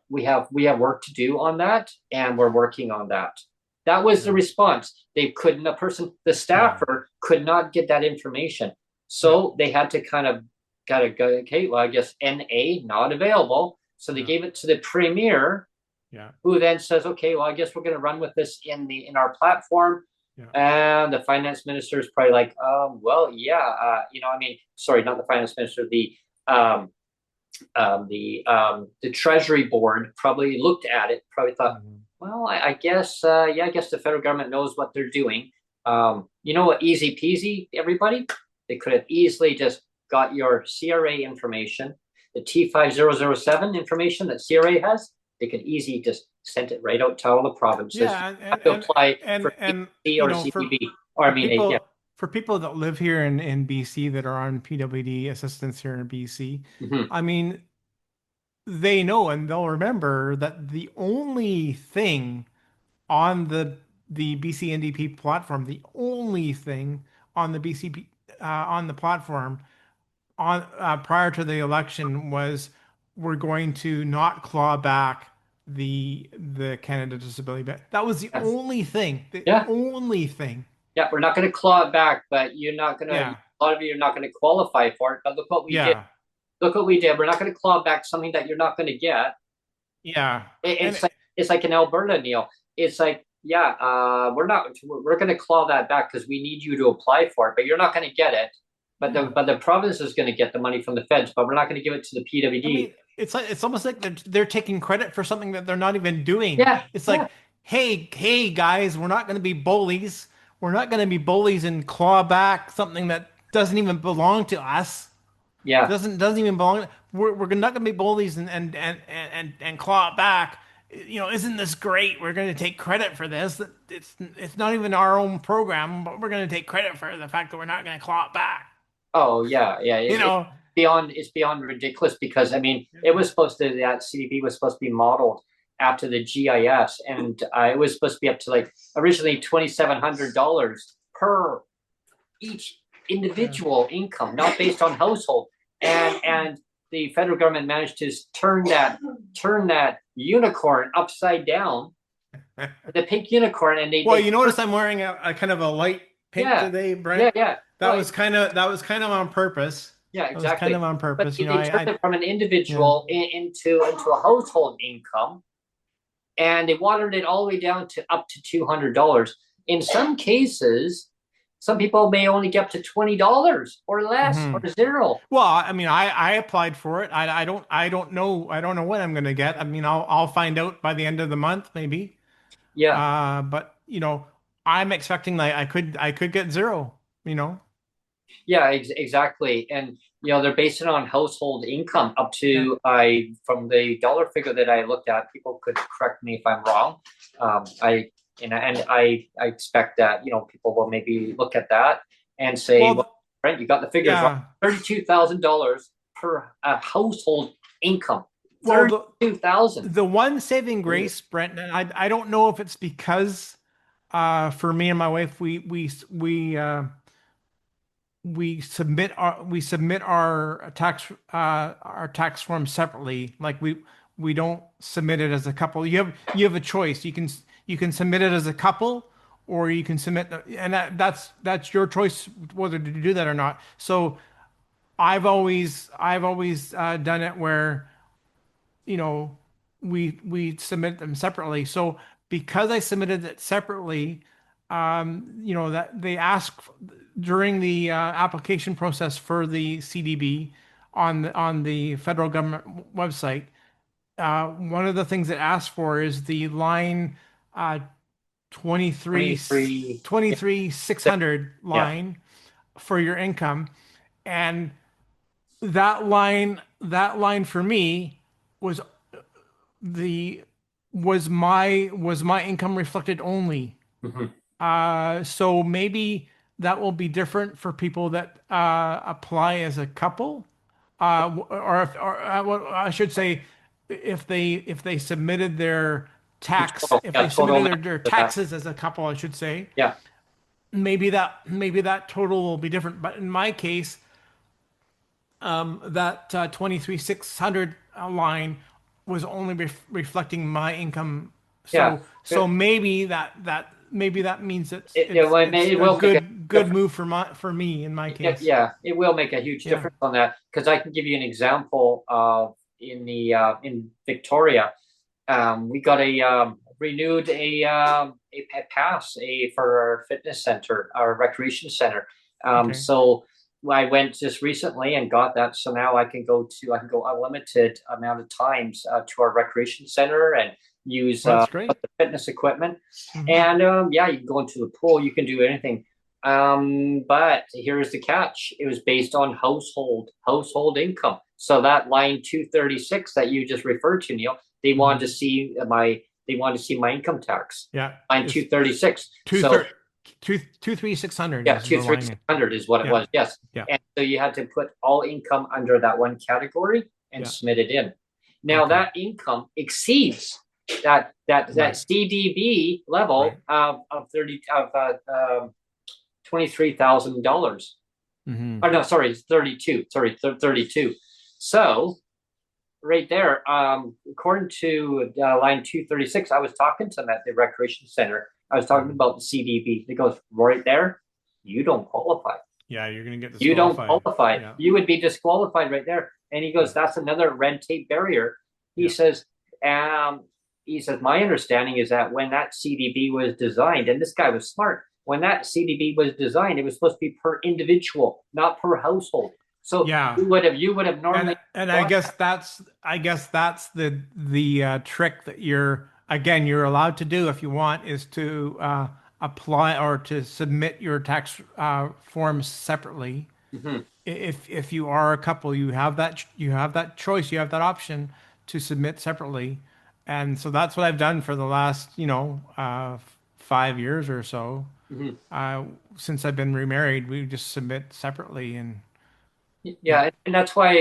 We have work to do on that, and we're working on that. That was the response. They couldn't, the yeah. staffer could not get that information. Yeah. So they had to kind of gotta go, okay, well, I guess NA not available. So they Yeah. gave it to the premier, Yeah. who then says, okay, well, I guess we're gonna run with this in our platform. Yeah. And the finance minister is probably like, well, yeah, I mean, sorry, not the finance minister, um, the Treasury Board probably looked at it, probably thought, well, I guess, yeah, I guess the federal government knows what they're doing. You know what, easy peasy, everybody? They could have easily just got your CRA information, the T5007 information that CRA has. They could easily just send it right out to all the provinces. You Yeah. have to apply for And PWD you or know, CDB, or I mean, yeah. for people that live here in BC that are on PWD assistance here in BC, Mm-hmm. I mean, they know and they'll remember that the only thing on the BC NDP platform, the only thing on the BCP on the platform on prior to the election was we're going to not claw back the Canada Disability Benefit. That was the Yes. only thing. The Yeah. only thing. Yeah, we're not going to claw it back, but you're not going to. Yeah. A lot of you are not going to qualify for it. But look what we did. Yeah. Look what we did. We're not going to claw back something that you're not going to get. Yeah. And It's like in Alberta, Neil. It's like, yeah, we're going to claw that back because we need you to apply for it, but you're not going to get it. But the province is going to get the money from the feds, but we're not going to give it to the I PWD. mean, it's almost like they're taking credit for something that they're not even doing. Yeah, It's yeah, like, hey guys, we're not going to be bullies. We're not going to be bullies and claw back something that doesn't even belong to us. yeah. Doesn't even belong. We're not going to be bullies and claw it back. You know, isn't this great? We're going to take credit for this. It's not even our own program, but we're going to take credit for the fact that we're not going to claw it back. Oh yeah, yeah. You know, It's beyond ridiculous because I mean that CDB was supposed to be modeled after the GIS, and it was supposed to be up to like originally $2,700 per each yeah. individual income, not based on household. And the federal government managed to turn that unicorn upside down, the pink unicorn, and they Well, they you notice I'm wearing a kind of a light pink yeah, today, yeah, Brent. yeah. Well, That was kind of on purpose. yeah, That was kind exactly. of on But purpose. they, You know, they turned I it from an yeah. individual into a household income, and they watered it all the way down to up to $200. In some cases, Some people may only get up to $20 or less Hmm. or zero. Well, I mean, I applied for it. I don't know what I'm gonna get. I mean, I'll find out by the end of the month, maybe. Yeah. But I'm expecting like I could get zero. You know. Yeah, exactly. And they're based it on household income up Yeah. to I from the dollar figure that I looked at. People could correct me if I'm wrong. I expect that people will maybe look at that and say, Well, well, Brent, you got the figures wrong. yeah. $32,000 per household income. Well, the 32,000. the one saving grace, Brent, and I don't know if it's because for me and my wife we submit our tax form separately. Like we don't submit it as a couple. You have a choice. You can submit it as a couple, or you can submit, and that's your choice whether to do that or not. So I've always done it where you know, we submit them separately. So because I submitted it separately, that they ask during the application process for the CDB on the federal government website. One of the things it asks for is the line uh, 23 23. 23 600 Yeah. line for your income, and that line for me was the was my income reflected only. Mhm. So maybe that will be different for people that apply as a couple, or I should say, if they submitted their tax, Total, if yeah, they total submitted amount their for that. taxes as a couple, I should say, Yeah. maybe that total will be different. But in my case, that 23,600 line was only reflecting my income. Yeah. So maybe that means it's It, it's it, it's it a will make a good difference. move for me in my case. Yeah, it will make a huge Yeah. difference on that because I can give you an example of in Victoria, we got a renewed a pass for our fitness center, our recreation center. Okay. So I went just recently and got that. So now I can go unlimited amount of times to our recreation center and use Well, that's great. the fitness equipment. Hmm. And yeah, you can go into the pool, you can do anything. But here's the catch: it was based on household income. So that line 236 that you just referred to, Neil, they wanted to Hmm. see my income tax Yeah. line It's 236. two So thirty two three six hundred yeah, is two the three six line. hundred is what it Yeah. was. Yes, Yeah. and so you had to put all income under that one category and Yeah. submit it in. Now Okay. that income exceeds that Right. CDB Right. level of 30 of $23,000. Hmm. Oh no, sorry, it's 32. Sorry, 32. So right there, according to line 236, I was talking to them at the recreation center. I was talking Hmm. about the CDB. It goes right there. You don't qualify. Yeah, you're gonna get You don't disqualified. qualify. Yeah. You would be disqualified right there. And he goes, Yeah. that's another red tape barrier. He Yeah. says, um, my understanding is that when that CDB was designed, and this guy was smart, when that CDB was designed, it was supposed to be per individual, not per household. So Yeah. you would have And normally and I got guess that's the trick that you're allowed to do if you want, is to apply or to submit your tax forms separately. that. Hmm. If you are a couple, you have that choice, you have that option to submit separately, and so that's what I've done for the last 5 years or so. Hmm. Uh, since I've been remarried, we just submit separately, and yeah. Yeah, and that's why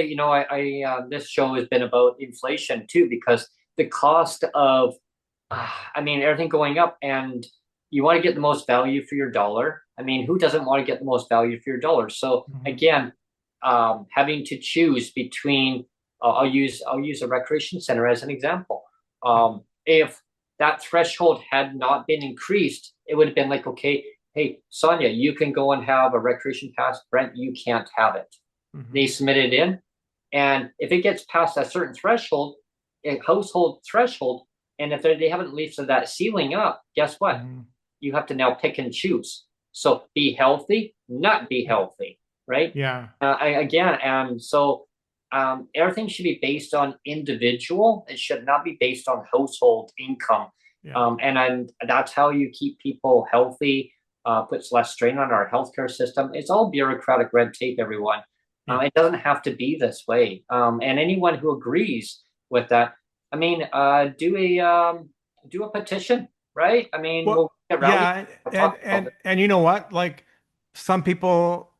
this show has been about inflation too, because the cost of everything going up, and you want to get the most value for your dollar. I mean, who doesn't want to get the most value for your dollar? So Mhm. again, having to choose between, I'll use a recreation center as an example. Yeah. If that threshold had not been increased, it would have been like, okay, hey, Sonia, you can go and have a recreation pass. Brent, you can't have it. Hmm. They submit it in, and if it gets past a certain threshold, a household threshold, and if they haven't lifted that ceiling up, guess what? Hmm. You have to now pick and choose. So be healthy, not be Yeah. healthy, right? Yeah. Again, everything should be based on individual. It should not be based on household income. Yeah. And that's how you keep people healthy, puts less strain on our healthcare system. It's all bureaucratic red tape, everyone. Yeah. It doesn't have to be this way. And anyone who agrees with that, I mean, do a petition, right? I mean, Well, we'll get rallies. yeah, We'll and talk about and it. and you know what? Like some people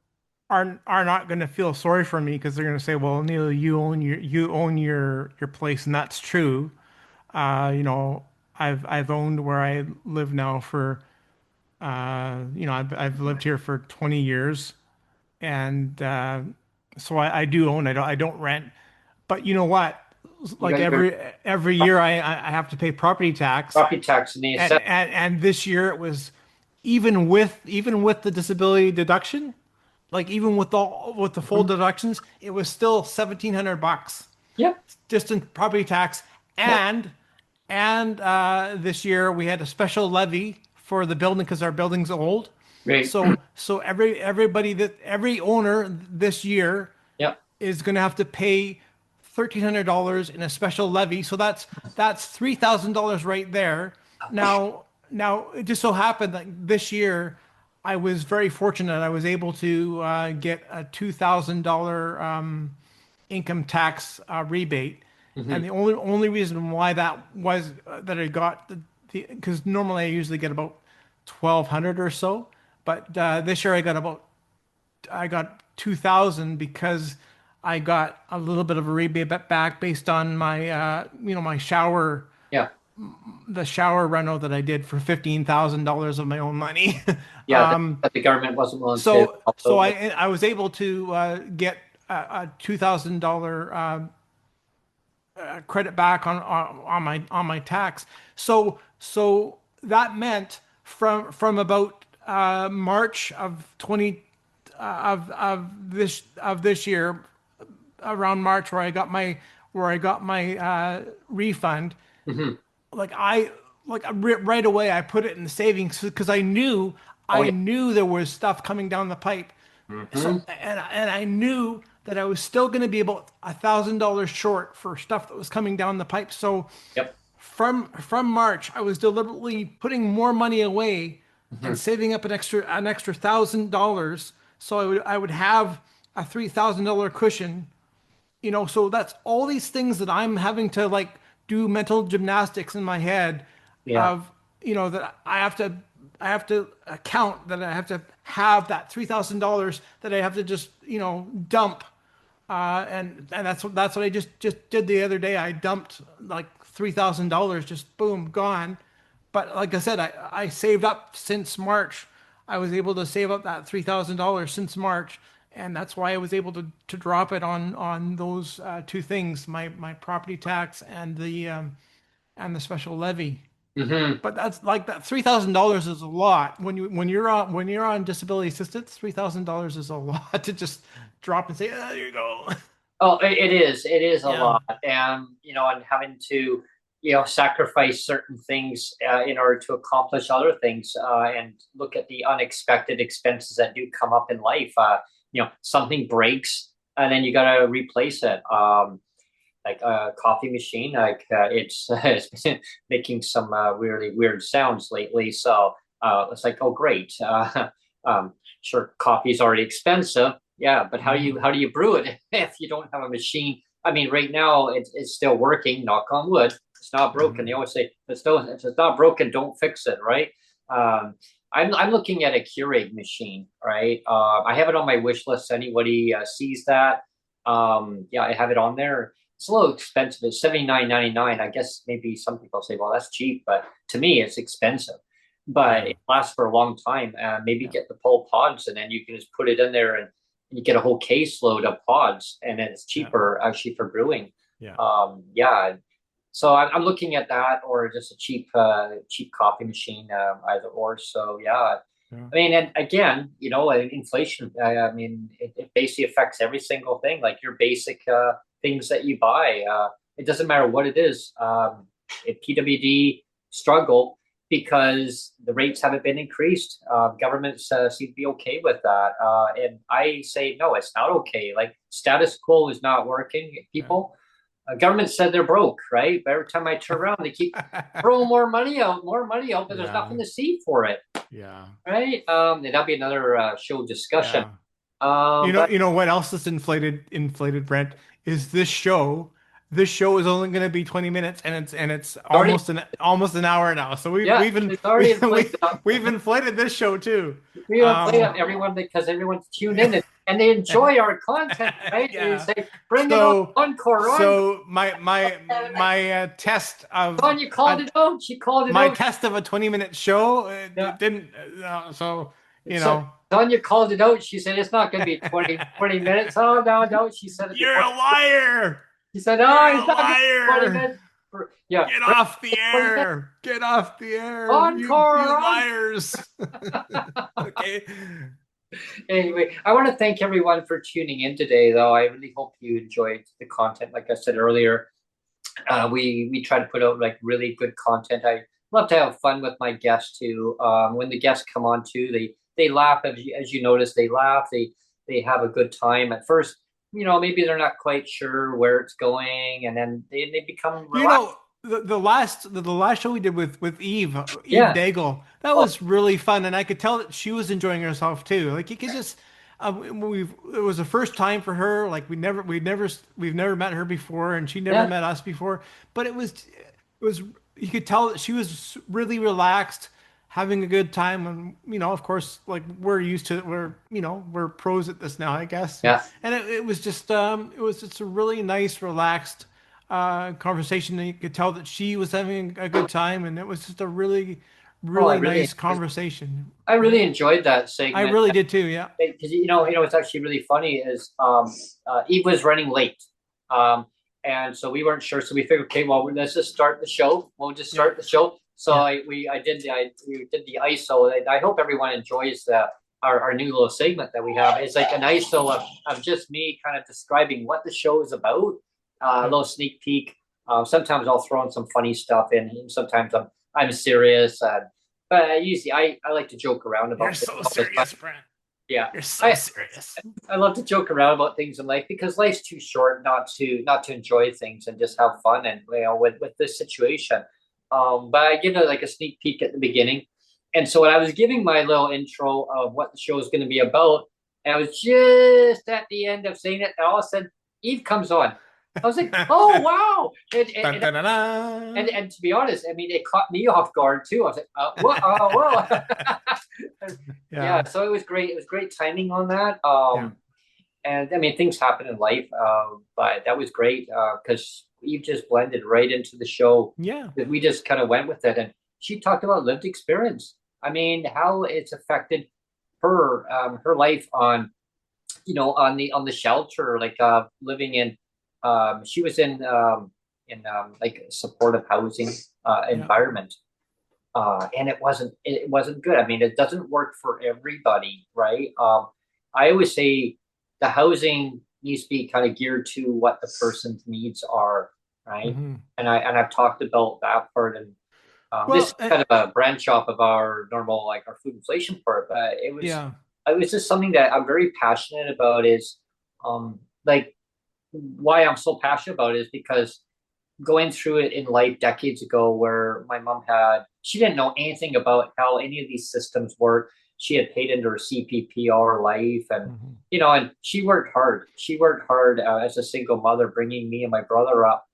are not going to feel sorry for me because they're going to say, "Well, Neil, you own your place," and that's true. You know, I've owned where I live now for you know, I've lived here for 20 years, and so I do own. I don't rent. But you know what? You Like got your every year, I have to pay property tax, property tax and the and assessment. this year it was even with the disability deduction, like even with the full deductions, it was still $1,700 Yep, just in property tax. yep, And this year we had a special levy for the building because our building's old. great. So every owner this year Yep. is going to have to pay $1,300 in a special levy. So that's $3,000 right there. Now it just so happened that this year I was very fortunate. I was able to get a $2,000 income tax rebate, Hmm. and the only reason why that was that I got the because normally I usually get about 1,200 or so, but this year I got 2,000 because I got a little bit of a rebate back based on my my Yeah, the shower rental that I did for $15,000 of my own money. yeah. That the government wasn't willing to help So out with. I was able to get a $2,000 credit back on my tax. So that meant from about March of 20 of this year, around March where I got my refund. Hmm. Like right away I put it in the savings because Oh I yeah. knew there was stuff coming down the pipe. Hmm. And I knew that I was still going to be about $1,000 short for stuff that was coming down the pipe. So Yep. from March, I was deliberately putting more money away and Hmm. saving up an extra $1,000, so I would have a $3,000 cushion. So that's all these things that I'm having to like do mental gymnastics in my head Yeah. of, that I have to account that I have to have that $3,000 that I have to just, dump. And that's what I just did the other day. I dumped like $3,000, just boom, gone. But like I said, I saved up since March. I was able to save up that $3,000 since March, and that's why I was able to drop it on those two things, my property tax and the special levy. Hmm. But that's like that $3,000 is a lot when you're on disability assistance. $3,000 is a lot to just drop and say, "Oh, there you go." Oh, it is. It is a Yeah, lot, and and having to sacrifice certain things in order to accomplish other things, and look at the unexpected expenses that do come up in life. Something breaks, and then you got to replace it. Like a coffee machine. Like it's been making some really weird sounds lately. So it's like, oh great. Um, sure, coffee's already expensive. Yeah, but yeah, how do you brew it if you don't have a machine? I mean, right now it's still working. Knock on wood. It's not broken. They mhm, always say if it's not broken, don't fix it. Right. Um, I'm looking at a Keurig machine. Right. I have it on my wish list. Anybody sees that? Yeah, I have it on there. It's a little expensive. It's $79.99. I guess maybe some people say, well, that's cheap, but to me, it's expensive. But yeah, it lasts for a long time. Maybe yeah, get the pole pods, and then you can just put it in there, and you get a whole caseload of pods, and then it's yeah, cheaper actually for brewing. yeah, Yeah. So I'm looking at that, or just a cheap coffee machine, either or. So yeah, yeah, I mean, and again, inflation. I mean, it basically affects every single thing, like your basic things that you buy. It doesn't matter what it is. If PWD struggle, because the rates haven't been increased. Governments seem to be okay with that. And I say, no, it's not okay. Like status quo is not working, people. Government said they're broke, right? But every time I turn around, they keep throwing more money out, but there's nothing to see for it. Yeah. Right. And that'll be another show discussion. Yeah. But You know what else is inflated, Brent, is this show. This show is only going to be 20 minutes, and it's already, almost an hour now. So yeah, it's already inflated. we've inflated this show too. We inflate everyone because everyone's tuned in and they enjoy our content, right? Yeah. They say, bring it on, So encore on. so my test of Sonia called it out. She called it my out. test of a 20-minute show Yeah. didn't. So you So, know. Sonia called it out. She said, it's not going to be 20 minutes. Oh, no. She said, You're a liar. She said, You're oh, a it's not going to be 20 liar. minutes. Yeah. Get off the air. Get off the air. Encore. You liars. Okay. Anyway, I want to thank everyone for tuning in today, though. I really hope you enjoyed the content. Like I said earlier, we try to put out like really good content. I love to have fun with my guests too. When the guests come on too, they laugh, as you notice. They laugh. They have a good time. At first, maybe they're not quite sure where it's going, and then they become relaxed. The last show we did with Eve Yeah. Daigle, that was really fun, and I could tell that she was enjoying herself too. Like you could just, it was the first time for her. Like we've never met her before, and she never met us before. But it was you could tell that she was really relaxed, having a good time. And of course, like we're used to it. We're pros at this now, I guess. Yeah. And it was just a really nice, relaxed conversation. And you could tell that she was having a good time, and it was just a really nice conversation. I really enjoyed that segment. I really did too. Yeah. Because what's actually really funny is Eve was running late, and so we weren't sure. So we figured, okay, well, let's just start the show. We'll just start the show. So we did the ISO. I hope everyone enjoys our new little segment that we have. It's like an ISO of just me kind of describing what the show is about. A little sneak peek. Sometimes I'll throw in some funny stuff in. And sometimes I'm serious. But usually I like to joke around about. You're so serious, Brent. Yeah, you're so serious. I love to joke around about things in life because life's too short not to enjoy things and just have fun. And with this situation, but I give it like a sneak peek at the beginning. And so when I was giving my little intro of what the show is going to be about, and I was just at the end of saying it, and all of a sudden Eve comes on. I was like, oh, wow. And to be honest, I mean, it caught me off guard too. I was like, whoa. Yeah, so it was great. It was great timing on that. And I mean, things happen in life, but that was great because Eve just blended right into the show. Yeah. We just kind of went with it. And she talked about lived experience. I mean, how it's affected her life on the shelter, like living in. She was in like supportive housing environment, and it wasn't good. I mean, it doesn't work for everybody, right? I always say the housing needs to be kind of geared to what the person's needs are, right? Mm-hmm. And I've talked about that part, and this is kind of a branch off of our normal, like our food inflation part, but it was just something that I'm very passionate about. Is like. Why I'm so passionate about it is because going through it in life decades ago, where my mom she didn't know anything about how any of these systems work. She had paid into her CPP all her life, and and she worked hard. She worked hard as a single mother, bringing me and my brother up.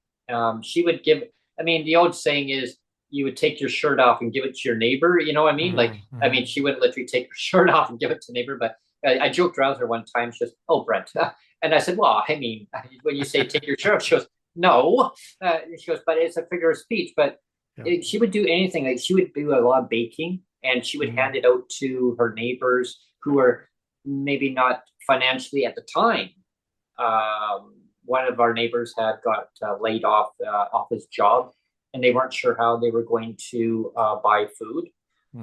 She would give. I mean, the old saying is, you would take your shirt off and give it to your neighbor. You know what I mean? I mean, she wouldn't literally take her shirt off and give it to neighbor, but I joked around with her one time. She goes, "Oh, Brent." And I said, well, I mean, when you say take your shirt off, she goes, no. She goes, but it's a figure of speech. But she would do anything. Like she would do a lot of baking, and she would hand it out to her neighbors who were maybe not financially at the time. One of our neighbors had got laid off his job, and they weren't sure how they were going to buy food.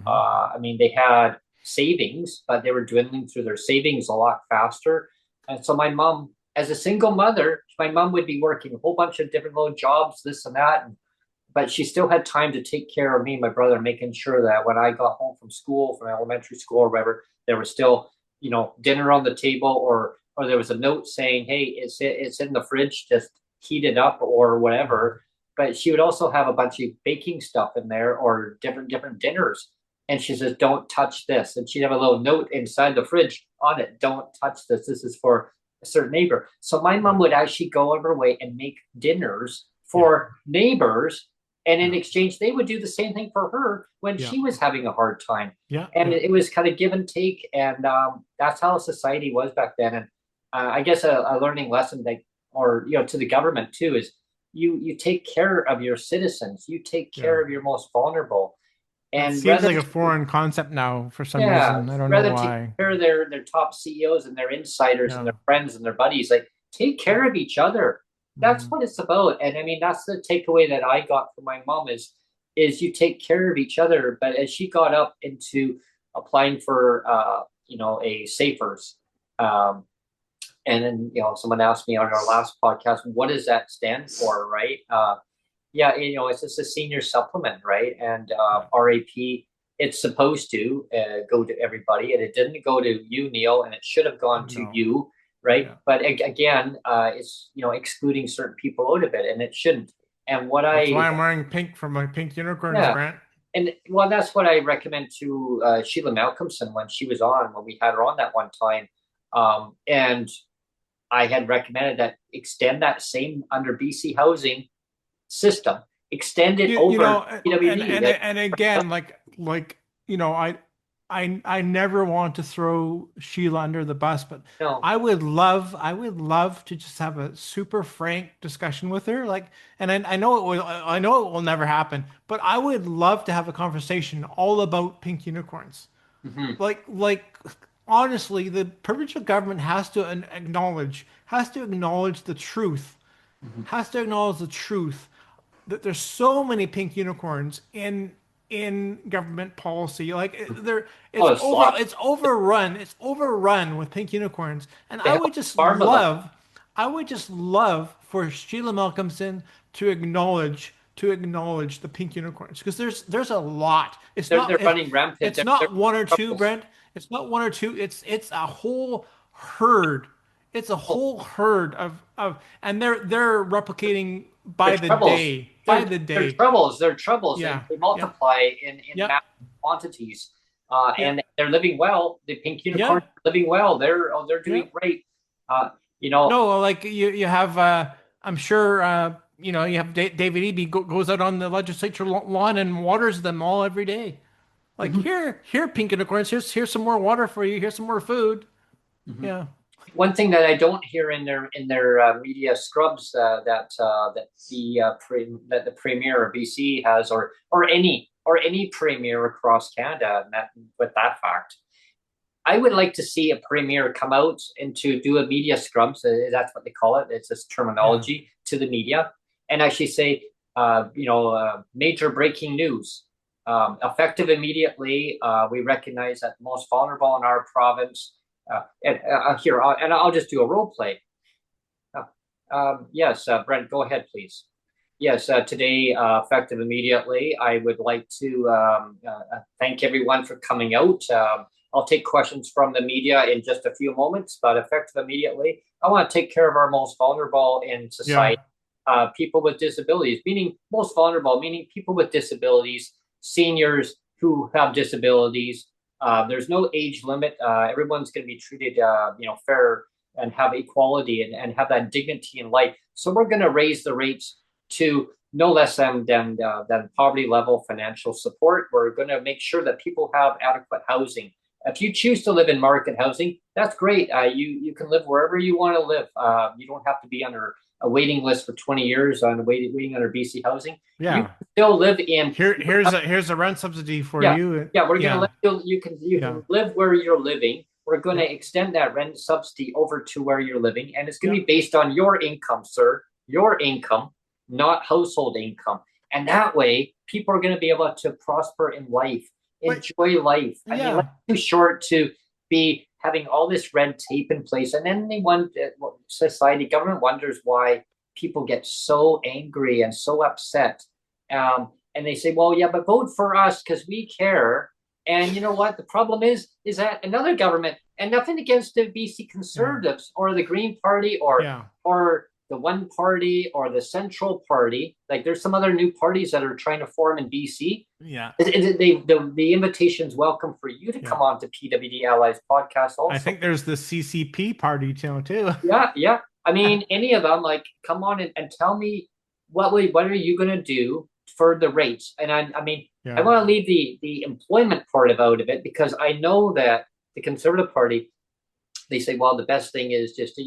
I mean, they had savings, but they were dwindling through their savings a lot faster. And so my mom, as a single mother, my mom would be working a whole bunch of different little jobs, this and that. And but she still had time to take care of me and my brother, making sure that when I got home from school, from elementary school or whatever, there was still, dinner on the table, or there was a note saying, "Hey, it's in the fridge, just heat it up," or whatever. But she would also have a bunch of baking stuff in there, or different dinners. And she says, "Don't touch this." And she'd have a little note inside the fridge on it: "Don't touch this. This is for a certain neighbor." So my mom would actually go on her way and make dinners for neighbors, and in exchange, they would do the same thing for her when she was having a hard time. Yeah. And it was kind of give and take, and that's how society was back then. And I guess a learning lesson that, or to the government too, is you take care of your citizens, you take care of your most vulnerable, It and seems like a foreign concept now for some reason. I don't know rather take why. care of their top CEOs and their insiders and Yeah. their friends and their buddies. Like, take care of each other. That's Mhm. what it's about. And I mean, that's the takeaway that I got from my mom is you take care of each other. But as she got up into applying for a SAFERS, and then someone asked me on our last podcast, what does that stand for, right? Yeah, it's just a senior supplement, right? And RAP, it's supposed to go to everybody, and it didn't go to you, Neil, and it should have gone to No. you, right? Yeah. But again, it's excluding certain people out of it, and it shouldn't. And what That's I why I'm wearing pink for my pink unicorns, yeah, Brent. and well, that's what I recommend to Sheila Malcolmson when she was on, when we had her on that one time, and I had recommended that extend that same under BC housing system, extend it You over know, and PWD. and and again, I never want to throw Sheila under the bus, but No. I would love to just have a super frank discussion with her. And I know I know it will never happen, but I would love to have a conversation all about pink unicorns. Mm-hmm. Like honestly, the provincial government has to acknowledge the truth, Mm-hmm. has to acknowledge the truth that there's so many pink unicorns in government policy. There, Oh, it's lots. it's overrun with pink unicorns. And They have a farm of them. I would just love for Sheila Malcolmson to acknowledge the pink unicorns, because there's a lot. They're running rampant. It's They're not one or two, troubles. Brent. It's not one or two. It's a whole herd. It's a Oh, whole herd and they're replicating by they're the troubles. day, by They're, the they're day. troubles. They're troubles, and Yeah, they yeah, multiply in yep, massive quantities. yeah, And they're living well. The pink unicorns yeah, are living well. They're yeah. doing great. Uh, you know, No, like you have, I'm sure, you have David Eby goes out on the legislature lawn and waters them all every day. Like, mhm, here, pink unicorns. Here's some more water for you. Here's some more food. mhm. Yeah, One thing that I don't hear in their media scrubs that the premier of BC has, or any premier across Canada, and that with that fact, I would like to see a premier come out and to do a media scrubs. That's what they call it. It's this yeah, terminology to the media, and actually say, major breaking news, effective immediately. We recognize that the most vulnerable in our province. And I'll just do a role play. Yes, Brent, go ahead, please. Yes, today, effective immediately, I would like to thank everyone for coming out. I'll take questions from the media in just a few moments, but effective immediately, I want to take care of our most vulnerable in yeah. society, people with disabilities, meaning most vulnerable, meaning people with disabilities, seniors who have disabilities. There's no age limit. Everyone's going to be treated, fair, and have equality, and have that dignity in life. So we're going to raise the rates to no less than poverty level financial support. We're going to make sure that people have adequate housing. If you choose to live in market housing, that's great. You can live wherever you want to live. You don't have to be under a waiting list for 20 years on waiting under BC housing. You Yeah. can still live in. Here's a rent subsidy for Yeah, you. yeah, we're gonna Yeah, let you can yeah, live where you're living. We're gonna yeah, extend that rent subsidy over to where you're living, and it's gonna yeah. be based on your income, sir. Your income, not household income. And that way, people are gonna be able to prosper in life, But enjoy life. I mean, life's yeah, too short to be having all this red tape in place. And then society, government wonders why people get so angry and so upset. And they say, well, yeah, but vote for us because we care. And you know what? The problem is that another government, and nothing against the BC Yeah. Conservatives or the Green Party Yeah. or the One Party or the Central Party. Like there's some other new parties that are trying to form in BC. Yeah. The invitation's welcome for you to Yeah. come on to PWD Allies podcast I also. think there's the CCP party channel too. Yeah, yeah. I mean, any of them, like, come on and tell me what are you gonna do for the rates? And I mean, I Yeah. want to leave the employment part out of it because I know that the Conservative Party, they say, well, the best thing is just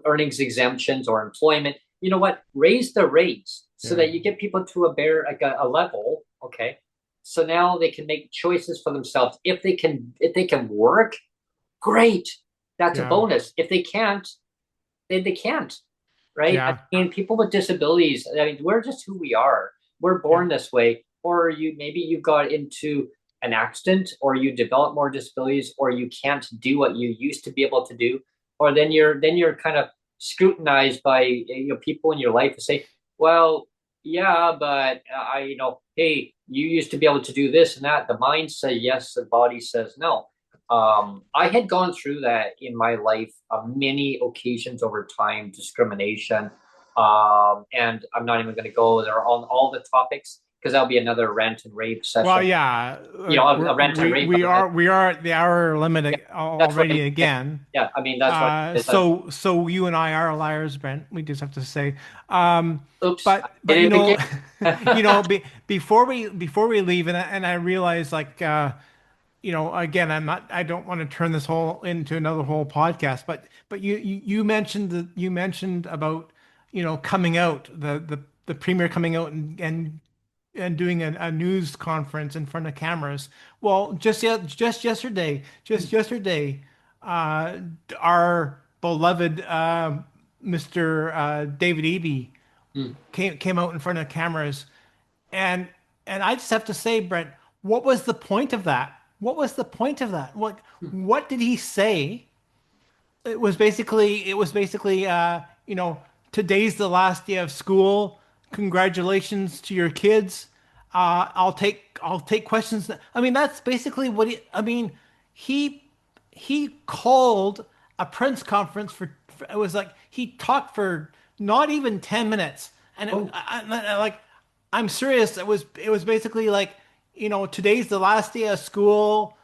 earnings exemptions or employment. You know what? Raise the rates so Yeah. that you get people to a level. Okay, so now they can make choices for themselves. If they can work, great. That's a Yeah. bonus. If they can't, they can't, right? I Yeah. mean, people with disabilities, I mean, we're just who we are. We're Yeah. born this way, or maybe you got into an accident, or you develop more disabilities, or you can't do what you used to be able to do, or then you're kind of scrutinized by people in your life to say, well, yeah, but hey, you used to be able to do this and that. The mind says yes, the body says no. I had gone through that in my life many occasions over time, discrimination. And I'm not even going to go there on all the topics because that'll be another rant and rave Well, session. yeah, A rant and rave. we are at the hour Yeah, limit that's what. already again. Yeah, I mean that's what it is. So you and I are liars, Brent. We just have to say. Um, Oops, I but did it again. before we leave, and I realize like again, I don't want to turn this whole into another whole podcast, but you mentioned you mentioned about coming out the premier coming out and doing a news conference in front of cameras. Well, just yesterday, uh, our beloved Mr. David Eby Hmm. came out in front of cameras, and I just have to say, Brent, what was the point of that? What was the point of that? What did he say? It was basically today's the last day of school. Congratulations to your kids. I'll take questions. I mean, that's basically what I mean, he he called a press conference for it was like he talked for not even 10 minutes. And Oh. like I'm serious. It was basically like, today's the last day of school.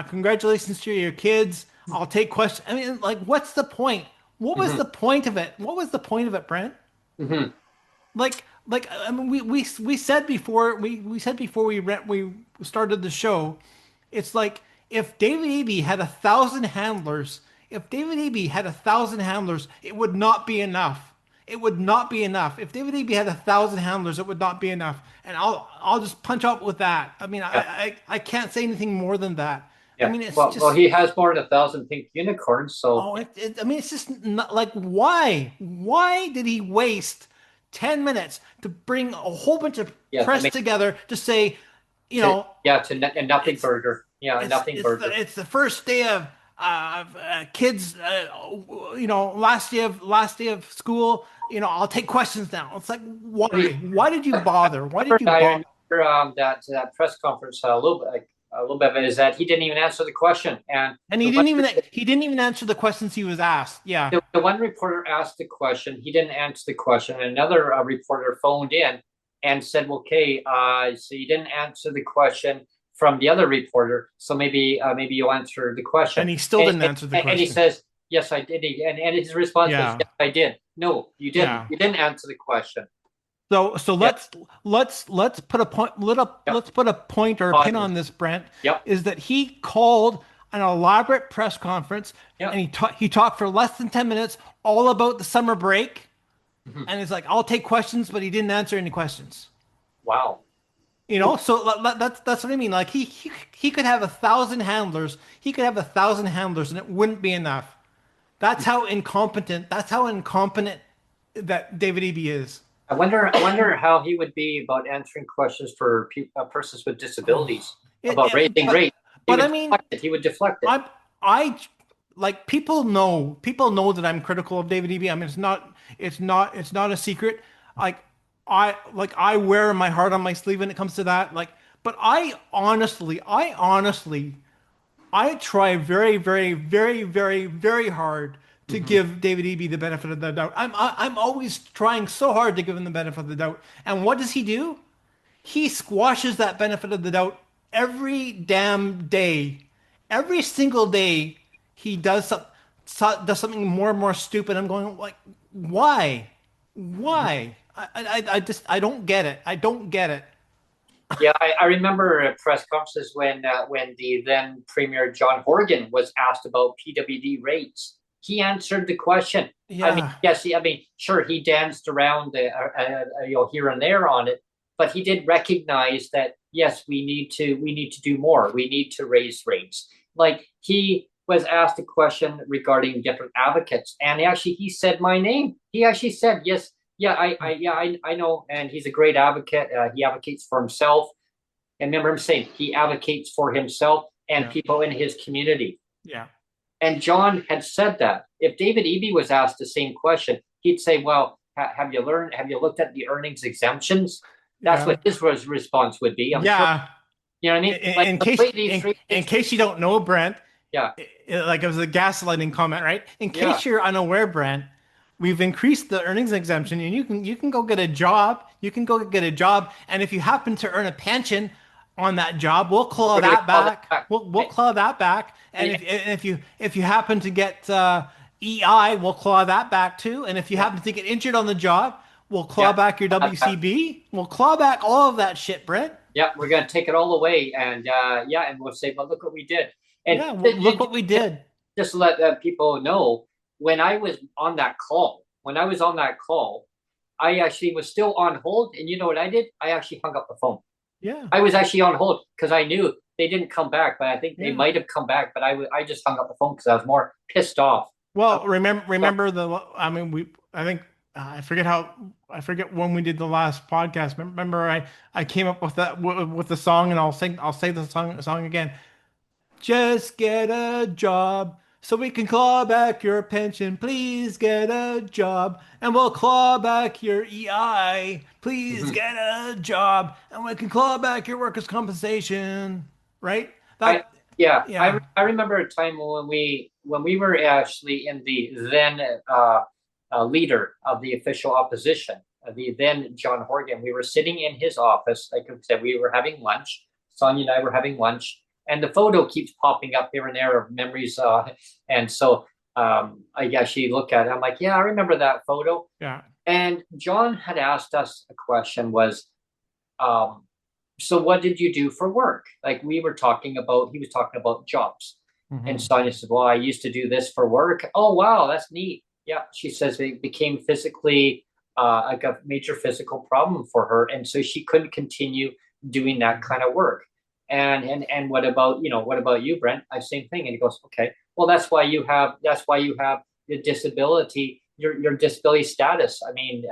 Congratulations to your kids. I'll take questions. I mean, like, what's the point? What was Hmm. the point of it? What was the point of it, Brent? Hmm. Like I mean, we said before we said before we started the show, it's like if David Eby had 1,000 handlers, if David Eby had 1,000 handlers, it would not be enough. It would not be enough. If David Eby had 1,000 handlers, it would not be enough. And I'll just punch up with that. I mean, Yeah, I can't say anything more than that. I yeah. mean, it's Well, just he has more than 1,000 pink unicorns, so Oh, I mean, it's just not like why? Why did he waste 10 minutes to bring a whole bunch of yeah, to press make together to say, you know, a nothing it's burger. Yeah, a nothing burger. it's the first day of kids, last day of school. I'll take questions now. It's like, why? Why did you bother? Why did you I bother? remember that press conference a little bit of it is that he didn't even answer the question, and And the one he didn't even answer the questions he was asked. Yeah. the one reporter asked the question, he didn't answer the question. And another reporter phoned in and said, "Okay, so you didn't answer the question from the other reporter, so maybe you'll answer the question." And he still And didn't answer the and he question. says, "Yes, I did." And his response was, Yeah. "Yes, I did." No, you didn't. Yeah. You didn't answer the question. So Yeah, let's put a point yep, let's put a point or a pin pause. on this, Brent, Yep, is that he called an elaborate press conference and yep. he talked for less than 10 minutes all about the summer break, Mhm. and it's like, I'll take questions, but he didn't answer any questions. Wow. So that's what I mean. Like he could have 1,000 handlers. He could have 1,000 handlers, and it wouldn't be enough. That's how incompetent that David Eby is. I wonder how he would be about answering questions for persons with Oh, disabilities it, about it raising but rates. He but I would mean, deflect it. He would deflect it. I like people know that I'm critical of David Eby. I mean, it's not a secret. Like I wear my heart on my sleeve when it comes to that. But I try very, very, very, very, very hard to Hmm. give David Eby the benefit of the doubt. I'm always trying so hard to give him the benefit of the doubt. And what does he do? He squashes that benefit of the doubt every damn day. Every single day, he does something more and more stupid. I'm going like, why? Why? I just I don't get it. I don't get it. Yeah, I remember press conferences when the then Premier John Horgan was asked about PWD rates. He answered the question. I mean, Yeah, yes, I mean, sure, he danced around here and there on it, but he did recognize that yes, we need to do more. We need to raise rates. Like he was asked a question regarding different advocates, and actually he said my name. He actually said yes. Yeah, I know, and he's a great advocate. He advocates for himself, and remember him saying he advocates for himself and yeah, people in his community. yeah, And John had said that. If David Eby was asked the same question, he'd say, "Well, have you learned? Have you looked at the earnings exemptions?" That's what yeah. his response would be. I'm sure. Yeah. You know what I mean? Like In case completely three in things. case you don't know, Brent, Yeah, like it was a gaslighting comment, right? In yeah. case you're unaware, Brent, we've increased the earnings exemption, and you can go get a job. You can go get a job, and if you happen to earn a pension on that job, we'll claw We're going to that call that back. back. We'll claw that back. And And, if you happen to get EI, we'll claw that back too. And if you yeah, happen to get injured on the job, we'll claw yeah. back your WCB. We'll claw back all of that shit, Brent. Yeah, we're going to take it all away, and yeah, and we'll say, "But look what we did." And Yeah, well, look what we did. just to let people know, when I was on that call, I actually was still on hold, and you know what I did? I actually hung up the phone. Yeah, I was actually on hold because I knew they didn't come back, but I think they yeah. might have come back. But I just hung up the phone because I was more pissed off. I was Well, pissed off. remember I mean, I think I forget when we did the last podcast. Remember, I came up with that with the song, and I'll say the song again. Just get a job so we can claw back your pension. Please get a job, and we'll claw back your EI. Please Mhm. get a job, and we can claw back your workers' compensation. Right? I That, yeah, yeah. I remember a time when we were actually in the then leader of the official opposition, the then John Horgan. We were sitting in his office. Like I said, we were having lunch. Sonia and I were having lunch, and the photo keeps popping up here and there of memories. And so I actually look at it. I'm like, yeah, I remember that photo. Yeah. And John had asked us a question was, um, so what did you do for work? Like we were talking about, he was talking about jobs. And Hmm. Sonia said, well, I used to do this for work. Oh, wow, that's neat. Yeah, she says it became physically like a major physical problem for her. And so she couldn't continue doing that kind of work. And what about, what about you, Brent? I same thing. And he goes, okay, well, that's why you have the disability, your disability status. I mean,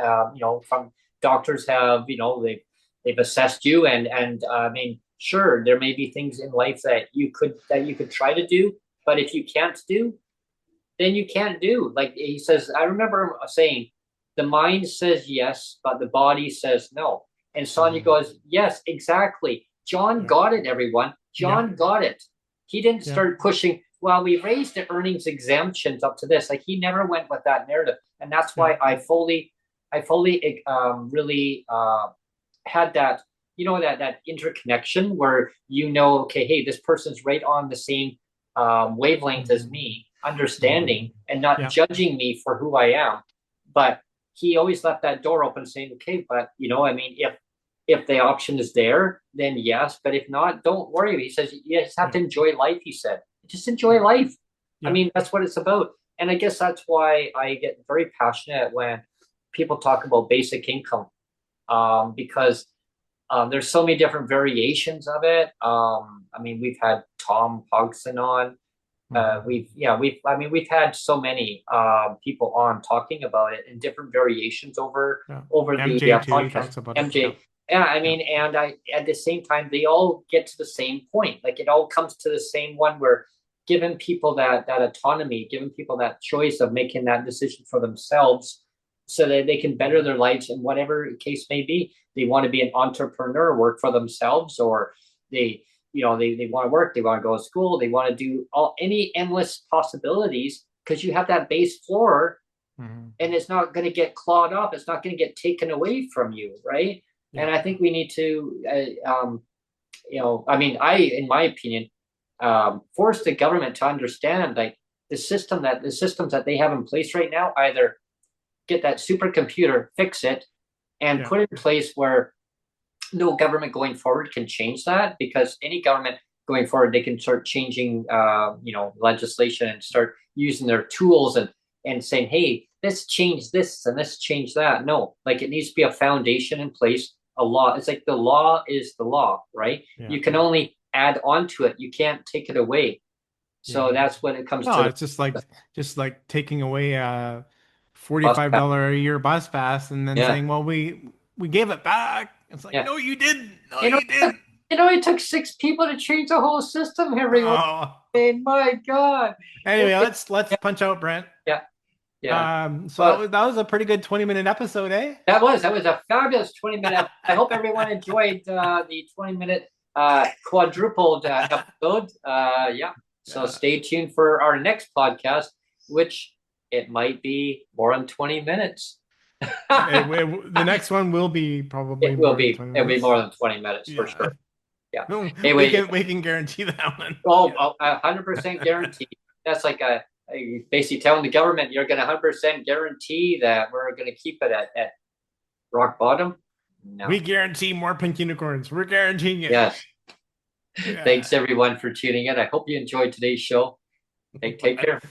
from doctors have, they've assessed you, and I mean, sure, there may be things in life that you could try to do, but if you can't do, then you can't do. Like he says, I remember saying, the mind says yes, but the body says no. And Sonia Hmm. goes, yes, exactly. John Yeah. got it, everyone. Yeah. John got it. He didn't Yeah. start pushing, well, we raised the earnings exemptions up to this. Like he never went with that narrative. And that's Yeah. why I fully really had that, that interconnection where, okay, hey, this person's right on the same wavelength as Hmm. me, Hmm. understanding and not Yeah. judging me for who I am. But he always left that door open, saying, okay, but I mean, if the option is there, then yes. But if not, don't worry. He says you just have Yeah. to enjoy life. He said, just enjoy Yeah. life. I Yeah. mean, that's what it's about. And I guess that's why I get very passionate when people talk about basic income, because there's so many different variations of it. I mean, we've had Tom Hogson on. Hmm. I mean, we've had so many people on talking about it in different variations Yeah. over the MJ too. He podcast. talks about it. Yeah. MJ, yeah, I Yeah. mean, and I at the same time they all get to the same point. Like it all comes to the same one where giving people that autonomy, giving people that choice of making that decision for themselves, so that they can better their lives in whatever case may be. They want to be an entrepreneur, work for themselves, or they, they want to work, they want to go to school, they want to do any endless possibilities because you have that base floor Mm-hmm. and it's not going to get clawed up. It's not going to get taken away from you, right? And Yeah. I think we need to, I mean, in my opinion, force the government to understand like the systems that they have in place right now, either get that supercomputer, fix it, and Yeah. put it in place where no government going forward can change that, because any government going forward, they can start changing, legislation and start using their tools and saying, hey, let's change this and let's change that. No, like it needs to be a foundation in place, a law. It's like the law is the law, right? Yeah. You can only add on to it. You can't take it away. So Yeah. that's when it comes No, to it's just like taking away a bus pass. $45 a year bus pass and then Yeah. saying, well, we gave it back. It's like, Yeah. no, you didn't. No, You know, you didn't. it took 6 people to change the whole system, everyone. Oh. My God. Anyway, let's Yeah, punch out, Brent. yeah, yeah. So But that was a pretty good 20-minute episode, eh? that was a fabulous 20 minute. I hope everyone enjoyed the 20 minute quadrupled episode. Yeah. So Yeah. stay tuned for our next podcast, which it might be more than 20 minutes. The next one will be probably It will more than be. 20 It'll be minutes. more than 20 minutes for Yeah. sure. Yeah. No, Anyway, we can guarantee that one. oh, Yeah. 100% guarantee. That's like basically telling the government you're going to 100% guarantee that we're going to keep it at rock bottom. No. We guarantee more pink unicorns. We're guaranteeing it. Yes. Yeah. Thanks everyone for tuning in. I hope you enjoyed today's show. Take care.